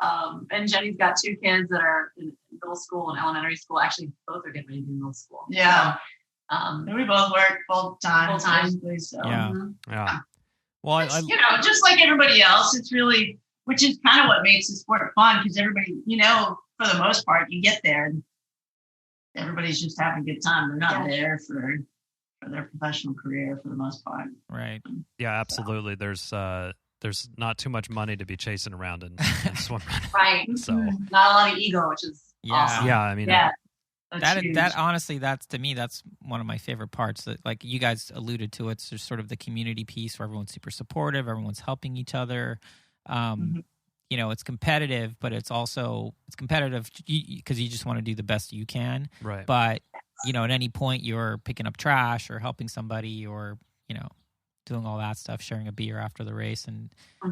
and Jenny's got 2 kids that are in middle school and elementary school. Actually, both are getting ready to be in middle school. Yeah. So, And we both work full time. basically, So. Yeah. Yeah. Well, I Just like everybody else, it's really, which is kind of what makes the sport fun, because everybody, for the most part, you get there and everybody's just having a good time. They're not there for their professional career for the most part. Right. yeah, absolutely. There's not too much money to be chasing around in swim. right. So Not a lot of ego, which is awesome. yeah, I mean, Yeah. That's huge. That honestly, to me, that's one of my favorite parts. That, like you guys alluded to, it's just sort of the community piece where everyone's super supportive, everyone's helping each other. It's competitive, but it's competitive because you just want to do the best you can. right. But at any point you're picking up trash or helping somebody or doing all that stuff, sharing a beer after the race, and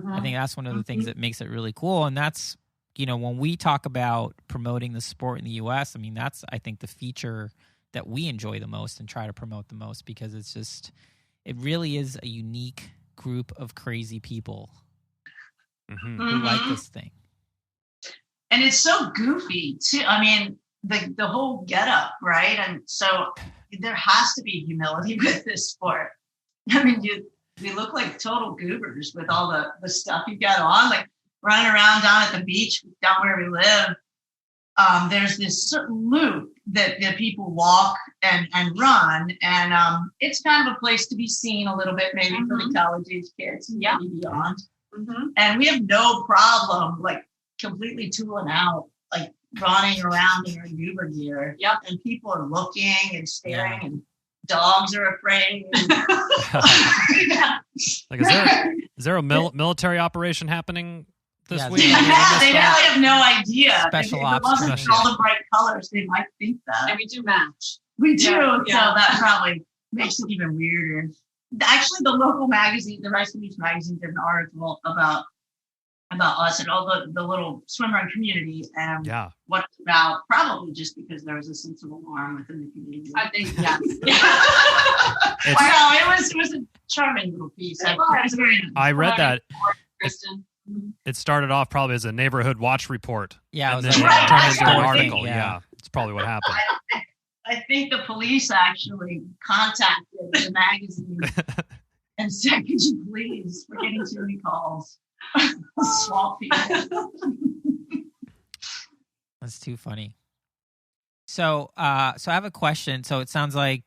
I think that's one of the things that makes it really cool. And that's when we talk about promoting the sport in the U.S., I mean, that's, I think, the feature that we enjoy the most and try to promote the most, because it really is a unique group of crazy people who like this thing. And it's so goofy too. I mean, the whole getup, right? And so there has to be humility with this sport. I mean, we look like total goobers with all the stuff you got on, like running around down at the beach down where we live. There's this certain loop that people walk and run, and it's kind of a place to be seen a little bit, maybe for the college age kids and maybe beyond. And we have no problem like completely tooling out, like running around in our goober gear. Yep. And people are looking and staring, and dogs are afraid. Like, is there a military operation happening this week? They probably have no idea. Special if ops. it wasn't for all the bright colors, they might think that. And we do match. We do. Yeah. So that probably makes it even weirder. actually the local magazine, the Rice Beach magazine, did an article about us and all the little swimrun community and what it's about. Probably just because there was a sense of alarm within the community. I think, yeah. Wow, it was a charming little piece. I read that. Kristen. It started off probably as a neighborhood watch report. Yeah, and then it turned into an article. Yeah, it's probably what happened. I think the police actually contacted the magazine and said, "Could you please? We're getting too many calls." Swamp people. That's too funny. So I have a question. So it sounds like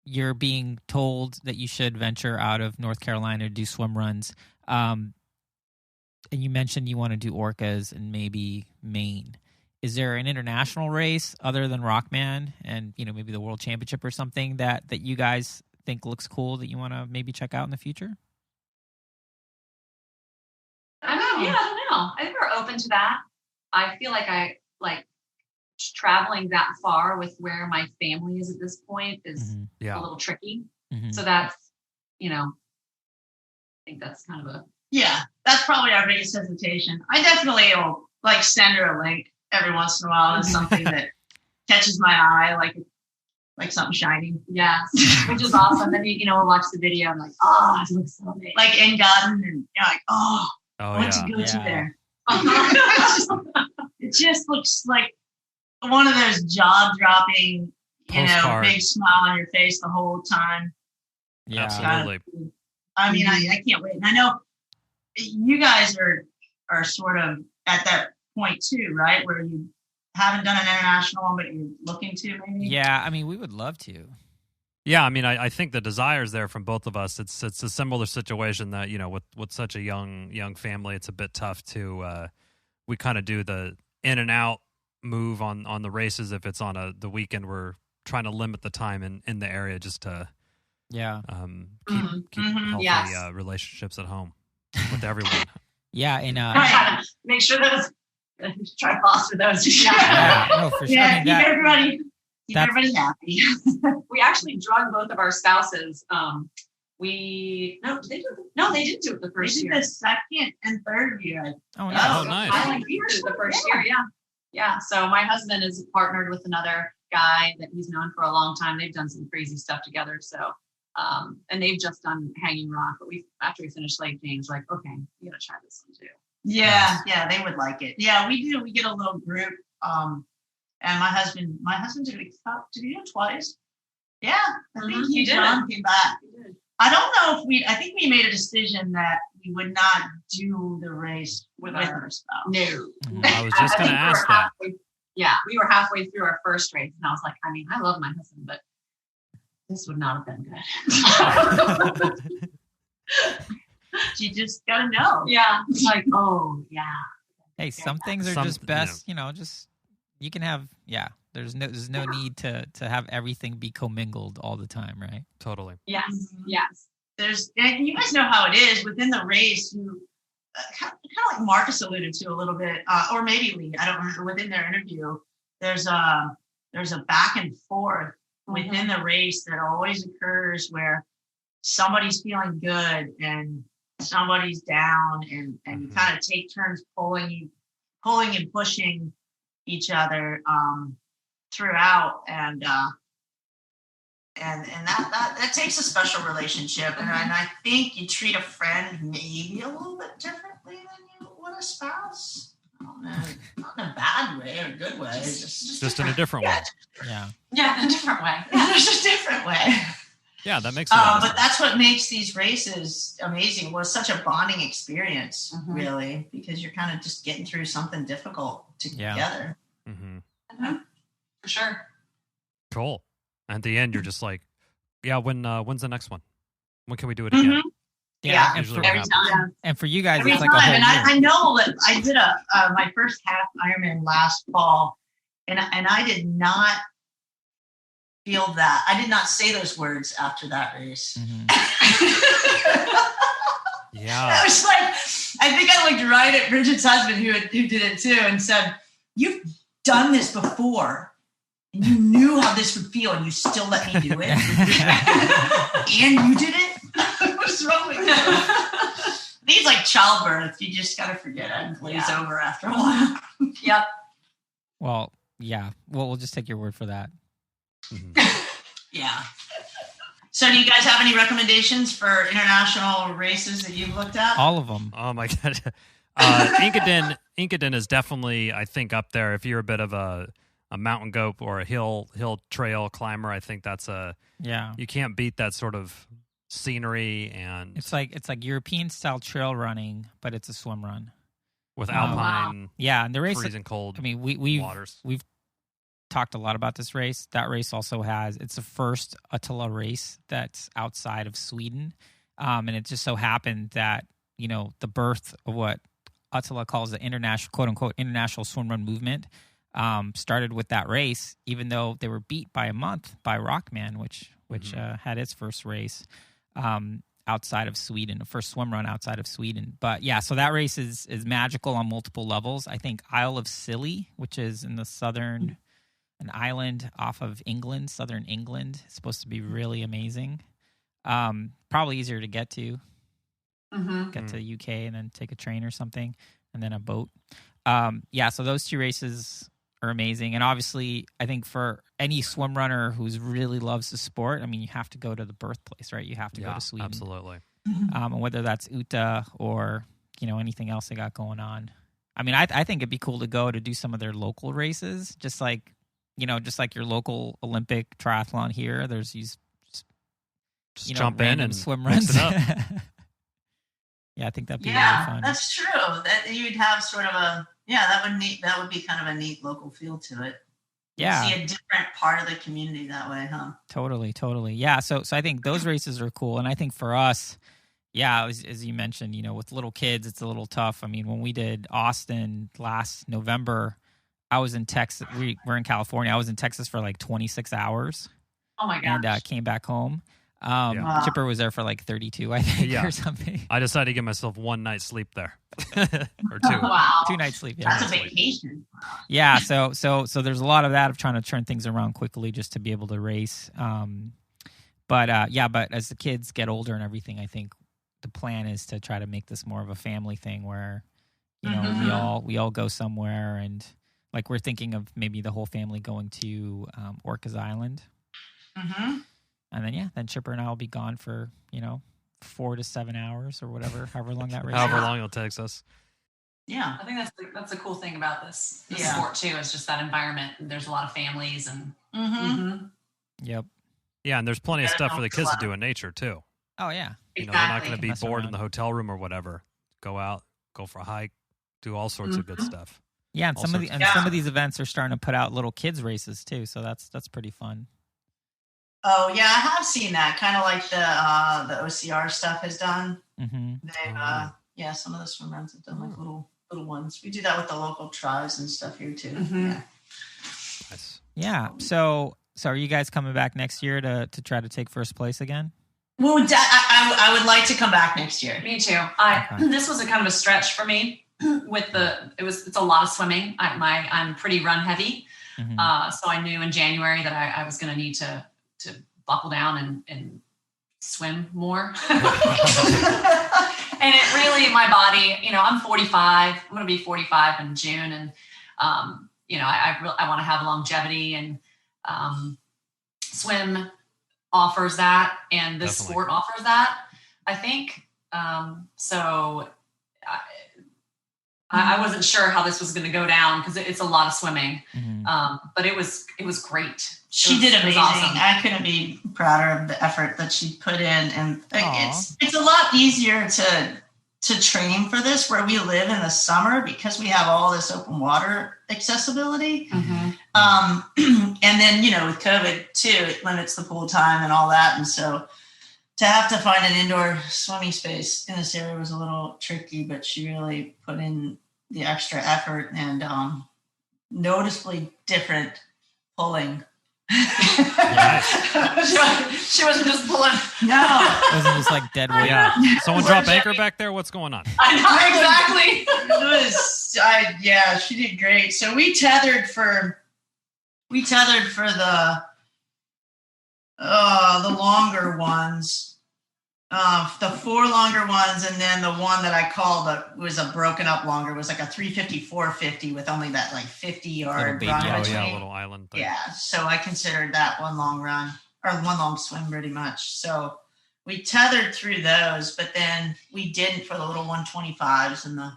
you're being told that you should venture out of North Carolina to do swim runs. And you mentioned you want to do orcas and maybe Maine. Is there an international race other than Rockman and, maybe the World Championship or something that you guys think looks cool that you want to maybe check out in the future? I don't know. I think we're open to that. I feel like I traveling that far with where my family is at this point is a little tricky. Mm-hmm. So that's, I think that's kind of that's probably our biggest hesitation. I definitely will send her a link every once in a while to something that catches my eye, like something shiny. Yes, which is awesome. Then we'll watch the video and it looks so amazing. Like in Garden, and I want to go to there. It just looks like one of those jaw-dropping, big smile on your face the whole time. Yeah, absolutely. I mean, I can't wait. And I know you guys are sort of at that point too, right? Where you haven't done an international one, but you're looking to maybe? Yeah, I mean, we would love to. Yeah, I mean, I think the desire is there from both of us. It's a similar situation that, with such a young family, it's a bit tough to, we kind of do the in and out move on the races. If it's on the weekend, we're trying to limit the time in the area just to keep healthy relationships at home with everyone. Yeah, and make sure that try to foster those. No, for sure. Yeah, keep everybody happy. We actually drug both of our spouses. They didn't do it the first year. The second and third year. Oh, nice. Nice. I did it the first year. Yeah. So my husband is partnered with another guy that he's known for a long time. They've done some crazy stuff together. So, and they've just done Hanging Rock. But after we finished Lake James, okay, we gotta try this one too. Yeah, they would like it. Yeah, we do. We get a little group. And my husband did we do it twice? Yeah, I think he did. John came back. I don't know if I think we made a decision that we would not do the race with our spouse. No. I was just going to ask that. We were halfway through our first race, and I was like, I love my husband, but this would not have been good. You just got to know. Yeah. It's like, oh, yeah. Hey, some things are just best, just... You can have, there's no need to have everything be commingled all the time, right? Totally. Yes. And you guys know how it is within the race. You kind of like Marcus alluded to a little bit, or maybe Lee. I don't remember. Within their interview, there's a back and forth within the race that always occurs where somebody's feeling good and somebody's down, and you kind of take turns pulling and pushing each other throughout, and that takes a special relationship, and I think you treat a friend maybe a little bit differently than you would a spouse. I don't know, not in a bad way or a good way, just in a different way. Yeah, in a different way. Yeah, there's a different way. Yeah, that makes sense. But that's what makes these races amazing. Well, it's such a bonding experience, really, because you're kind of just getting through something difficult together. Mm-hmm. For sure. Cool. At the end, you're just like, when's the next one? When can we do it again? Yeah, every time. And for you guys, every it's like time. a whole And year. I know that I did my first half Ironman last fall, and I did not feel that. I did not say those words after that race. Yeah. I was like, I think I looked right at Bridget's husband who did it too and said, "You've done this before and you knew how this would feel and you still let me do it." And you did it? What's wrong with you? I think it's like childbirth. You just got to forget it and glaze over after a while. Yep. Well, yeah. Well, we'll just take your word for that. Yeah. So do you guys have any recommendations for international races that you've looked at? All of them. Oh my God. Inkadin is definitely, I think, up there. If you're a bit of a mountain goat or a hill trail climber, I think that's you can't beat that sort of scenery, and it's like European style trail running, but it's a swim run with alpine. Yeah, and the race freezing cold. I mean, waters. We've talked a lot about this race. That race also it's the first Attila race that's outside of Sweden, and it just so happened that the birth of what Attila calls the international, quote unquote, international swimrun movement started with that race, even though they were beat by a month by Rockman, which had its first race outside of Sweden, the first swim run outside of Sweden. But yeah, so that race is magical on multiple levels. I think Isle of Scilly, which is in the an island off of England, southern England, is supposed to be really amazing. Probably easier to get to. Get to the UK and then take a train or something, and then a boat. So those two races are amazing. And obviously, I think for any swim runner who's really loves the sport, I mean, you have to go to the birthplace, right? You have to go to Sweden. Absolutely. And whether that's Uta or, anything else they got going on. I mean, I think it'd be cool to go to do some of their local races, just like your local Olympic triathlon here. There's these, just jump in and swim runs. Mix it up. Yeah, I think that'd be really fun. That's true. That you'd have sort of that would be kind of a neat local feel to it. Yeah. You see a different part of the community that way, huh? Totally. Yeah. So I think those races are cool. And I think for us, as you mentioned, with little kids, it's a little tough. I mean, when we did Austin last November, I was in Texas. We're in California. I was in Texas for like 26 hours. Oh my gosh. And came back home. Chipper was there for like 32, I think, or something. I decided to give myself one night's sleep there, or 2. Wow, 2 nights sleep. Yeah. That's a vacation. Yeah, so there's a lot of that of trying to turn things around quickly just to be able to race. But as the kids get older and everything, I think the plan is to try to make this more of a family thing where we all go somewhere, and like we're thinking of maybe the whole family going to Orcas Island. Mm-hmm. And then Chipper and I will be gone for, 4 to 7 hours or whatever, however long that race however long it'll take us. Yeah. I think that's a cool thing about this sport too. It's just that environment. There's a lot of families and. Yep. Yeah, and there's plenty of stuff for the kids to do in nature too. Oh yeah. They're not going to be bored in the hotel room or whatever. Go out, go for a hike, do all sorts of good stuff. Yeah, and some of these events are starting to put out little kids races too, so that's pretty fun. Oh yeah, I have seen that. Kind of like the OCR stuff has done. Mm-hmm. They've some of the swim runs have done like little ones. We do that with the local tribes and stuff here too. Mm-hmm. Yeah. Nice. Yeah. So are you guys coming back next year to try to take first place again? Well, I would like to come back next year. Me too. This was a kind of a stretch for me. It's a lot of swimming. I'm pretty run heavy, so I knew in January that I was going to need to buckle down and swim more. And it really, my body, I'm 45. I'm going to be 45 in June, and I want to have longevity, and swim offers that, and this sport offers that, I think. So I wasn't sure how this was going to go down because it's a lot of swimming, but it was great. She did amazing. Awesome. I couldn't be prouder of the effort that she put in, and it's a lot easier to train for this where we live in the summer because we have all this open water accessibility. And then with COVID too, it limits the pool time and all that, and so to have to find an indoor swimming space in this area was a little tricky, but she really put in the extra effort and noticeably different pulling. She wasn't just pulling. No. It wasn't just like dead weight. Yeah. Someone drop anchor back there? What's going on? I know, exactly. She did great. So we tethered for the longer ones. The 4 longer ones, and then the one that I called was a broken up longer, was like a 350, 450 with only that like 50-yard baby run island. between. Yeah, a little island thing. Yeah, so I considered that one long run or one long swim pretty much. So we tethered through those, but then we didn't for the little 125s and the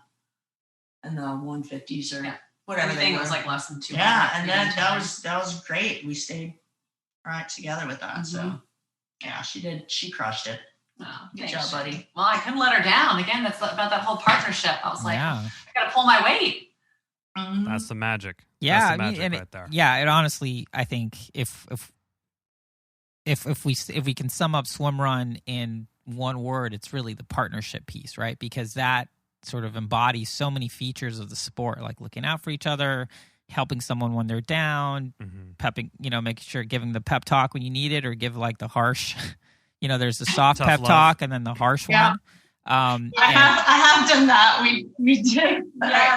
150s or whatever. Everything they were. was like less than 200. Yeah, and then that was great. We stayed right together with that. So yeah, she did. She crushed it. Oh, Good job, buddy. Well, I couldn't let her down. Again, that's about that whole partnership. I was like, Yeah. I got to pull my weight. That's the magic. Yeah, That's the I mean, magic and right there. Yeah, and honestly, I think if we can sum up Swimrun in one word, it's really the partnership piece, right? Because that sort of embodies so many features of the sport, like looking out for each other, helping someone when they're down, pepping, making sure giving the pep talk when you need it, or give like the harsh. There's the soft Tough pep love. talk and then the harsh Yeah. one. I have done that. We did.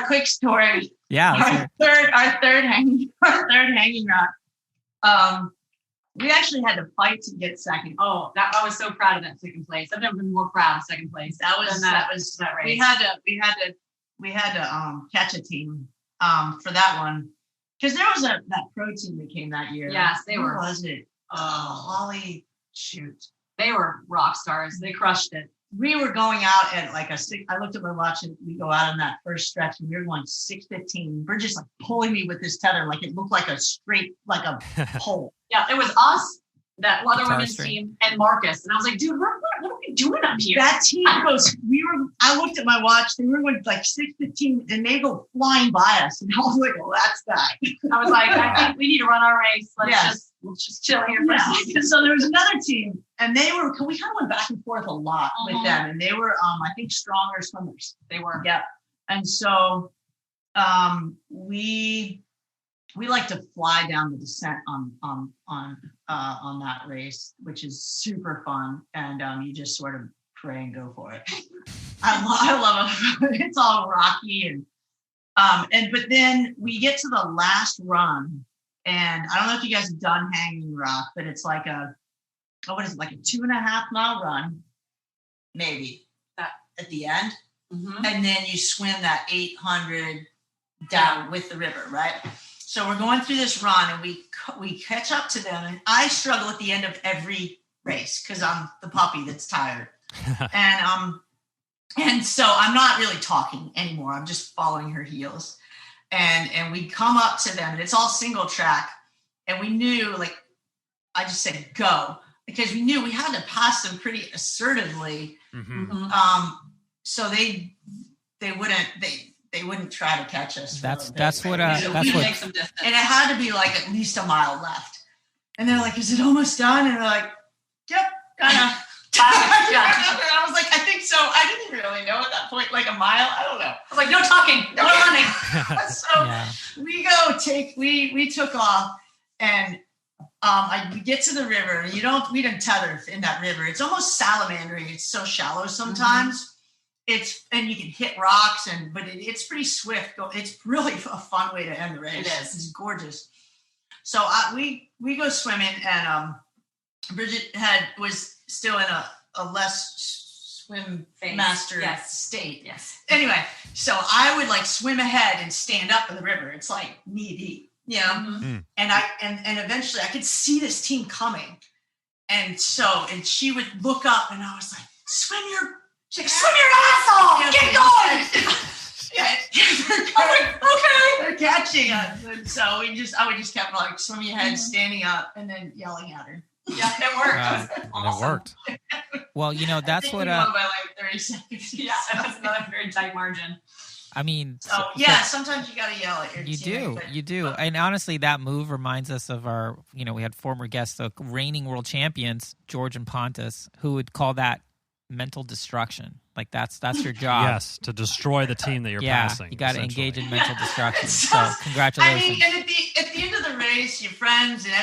Quick story. Yeah. Our third hanging rock. We actually had to fight to get second. Oh, I was so proud of that second place. I've never been more proud of second place. That was that race. We had to catch a team for that one, because there was that pro team that came that year. Yes, they were. Who was it? Holly. Shoot. They were rock stars. They crushed it. We were going out at like I looked at my watch, and we go out on that first stretch, and we were going 6:15. Bridget's like pulling me with this tether, like it looked like a straight, like a pole. Yeah, it was us, that other Guitar women's string. team, and Marcus. And I was like, dude, what are we doing up here? That team goes, I looked at my watch, and we were going like 6:15, and they go flying by us. And I was like, well, that's that. I was like, I think we need to run our race. Let's just chill here for a second. So there was another team, and we kind of went back and forth a lot with them, and they were, I think, stronger swimmers. They were. Yep. And so we like to fly down the descent on that race, which is super fun, and you just sort of pray and go for it. I love it. It's all rocky but then we get to the last run, and I don't know if you guys have done hanging rock, but it's like what is it, like a 2.5 mile run, maybe at the end, and then you swim that 800 down with the river, right? So we're going through this run, and we catch up to them, and I struggle at the end of every race because I'm the puppy that's tired, and so I'm not really talking anymore. I'm just following her heels, and we come up to them, and it's all single track, and we knew, like, I just said go, because we knew we had to pass them pretty assertively, so they wouldn't try to catch us. That's what and it had to be like at least a mile left, and they're like, "Is it almost done?" And they're like, "Yep, kind of." I was like, "I think so." I didn't really know at that point, like a mile. I don't know. I was like, no talking, no running. So we took off, and we get to the river. We didn't tether in that river. It's almost salamandering. It's so shallow sometimes. And you can hit rocks, but it's pretty swift. It's really a fun way to end the race. It is. It's gorgeous. So we go swimming, and Bridget was still in a less swim master state. Yes. Anyway, so I would like swim ahead and stand up in the river. It's like knee deep, and eventually I could see this team coming, and she would look up, and I was like, swim your ass off! Get going! Okay. They're catching us. And so I would just kept like swimming ahead, standing up, and then yelling at her. Yeah, it worked. It worked. Well, that's I what. By like 30 seconds. Yeah, that's another very tight margin. I mean, sometimes you gotta yell at your team. You do. And honestly, that move reminds us of our, we had former guests, the reigning world champions, George and Pontus, who would call that mental destruction. Like that's your job. Yes, to destroy the team that you're passing. You got to engage in mental destruction. So congratulations. I mean, and at the end of the race, your friends and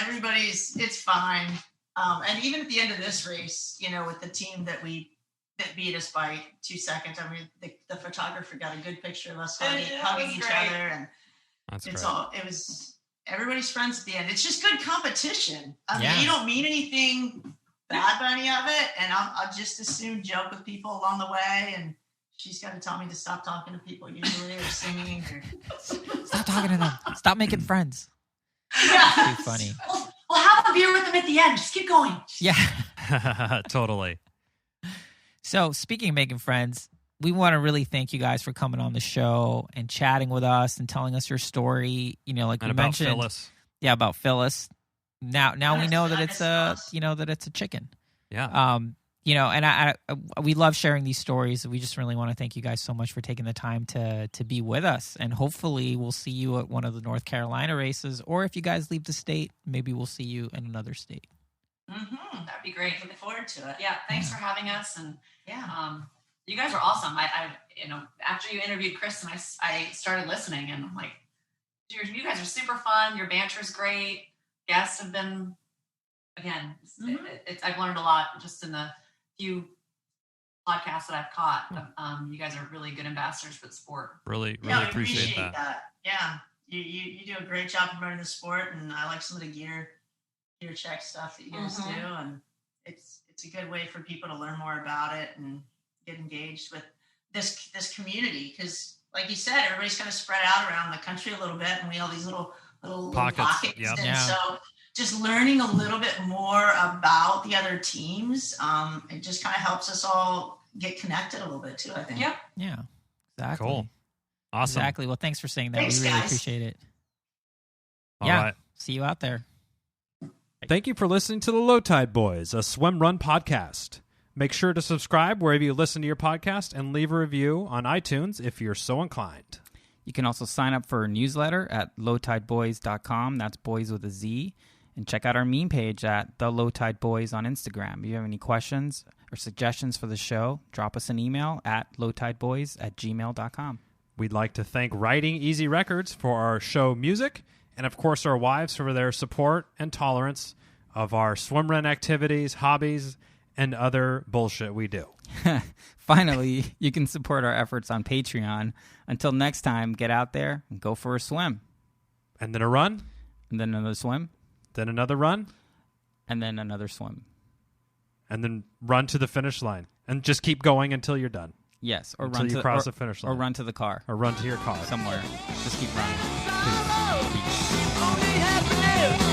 it's fine. And even at the end of this race, with the team that beat us by 2 seconds, I mean, the photographer got a good picture of us hugging each other, and it was everybody's friends at the end. It's just good competition. I mean, you don't mean anything bad by any of it, and I'll just as soon joke with people along the way, and she's got to tell me to stop talking to people usually or singing. Stop talking to them. Stop making friends. Yeah. Too funny. We'll have a beer with them at the end. Just keep going. Yeah. Totally. So speaking of making friends, we want to really thank you guys for coming on the show and chatting with us and telling us your story. You know, like And we about mentioned, Phyllis. yeah, about Phyllis. Now we Yes, know that I it's miss a chicken. Yeah. You know, and we love sharing these stories. We just really want to thank you guys so much for taking the time to be with us. And hopefully we'll see you at one of the North Carolina races, or if you guys leave the state, maybe we'll see you in another state. Mm-hmm. That'd be great. Look forward to it. Yeah, thanks for having us. And Yeah. you guys are awesome. I after you interviewed Kristen, I started listening, and I'm like, you guys are super fun. Your banter's great. Guests have been, again, I've learned a lot just in the few podcasts that I've caught. You guys are really good ambassadors for the sport. Really Yeah, we appreciate that. Yeah. You do a great job promoting the sport, and I like some of the gear check stuff that you guys do, and it's a good way for people to learn more about it and get engaged with this community, because like you said, everybody's kind of spread out around the country a little bit, and we have these little pockets. Yep. And Yeah. so just learning a little bit more about the other teams, it just kind of helps us all get connected a little bit too, I think. Yeah. Yeah, exactly. Cool. Awesome. Exactly. Well, thanks for saying that. Thanks, we really guys. appreciate it. All Yeah. right. See you out there. Thank you for listening to the Low Tide Boyz, a Swimrun podcast. Make sure to subscribe wherever you listen to your podcast and leave a review on iTunes if you're so inclined. You can also sign up for a newsletter at lowtideboys.com. That's boys with a Z. And check out our meme page at The Low Tide Boyz on Instagram. If you have any questions or suggestions for the show, drop us an email at lowtideboys@gmail.com. We'd like to thank Writing Easy Records for our show music, and of course our wives for their support and tolerance of our swimrun activities, hobbies, and other bullshit we do. Finally, you can support our efforts on Patreon. Until next time, get out there and go for a swim. And then a run, And then another swim. then another run, And then another swim. and then run to the finish line. And just keep going until you're done. Yes. Or Until run you to cross the finish line. Or run to the car. Or run to your car. Somewhere. Just keep running. Peace. Peace. Only happiness.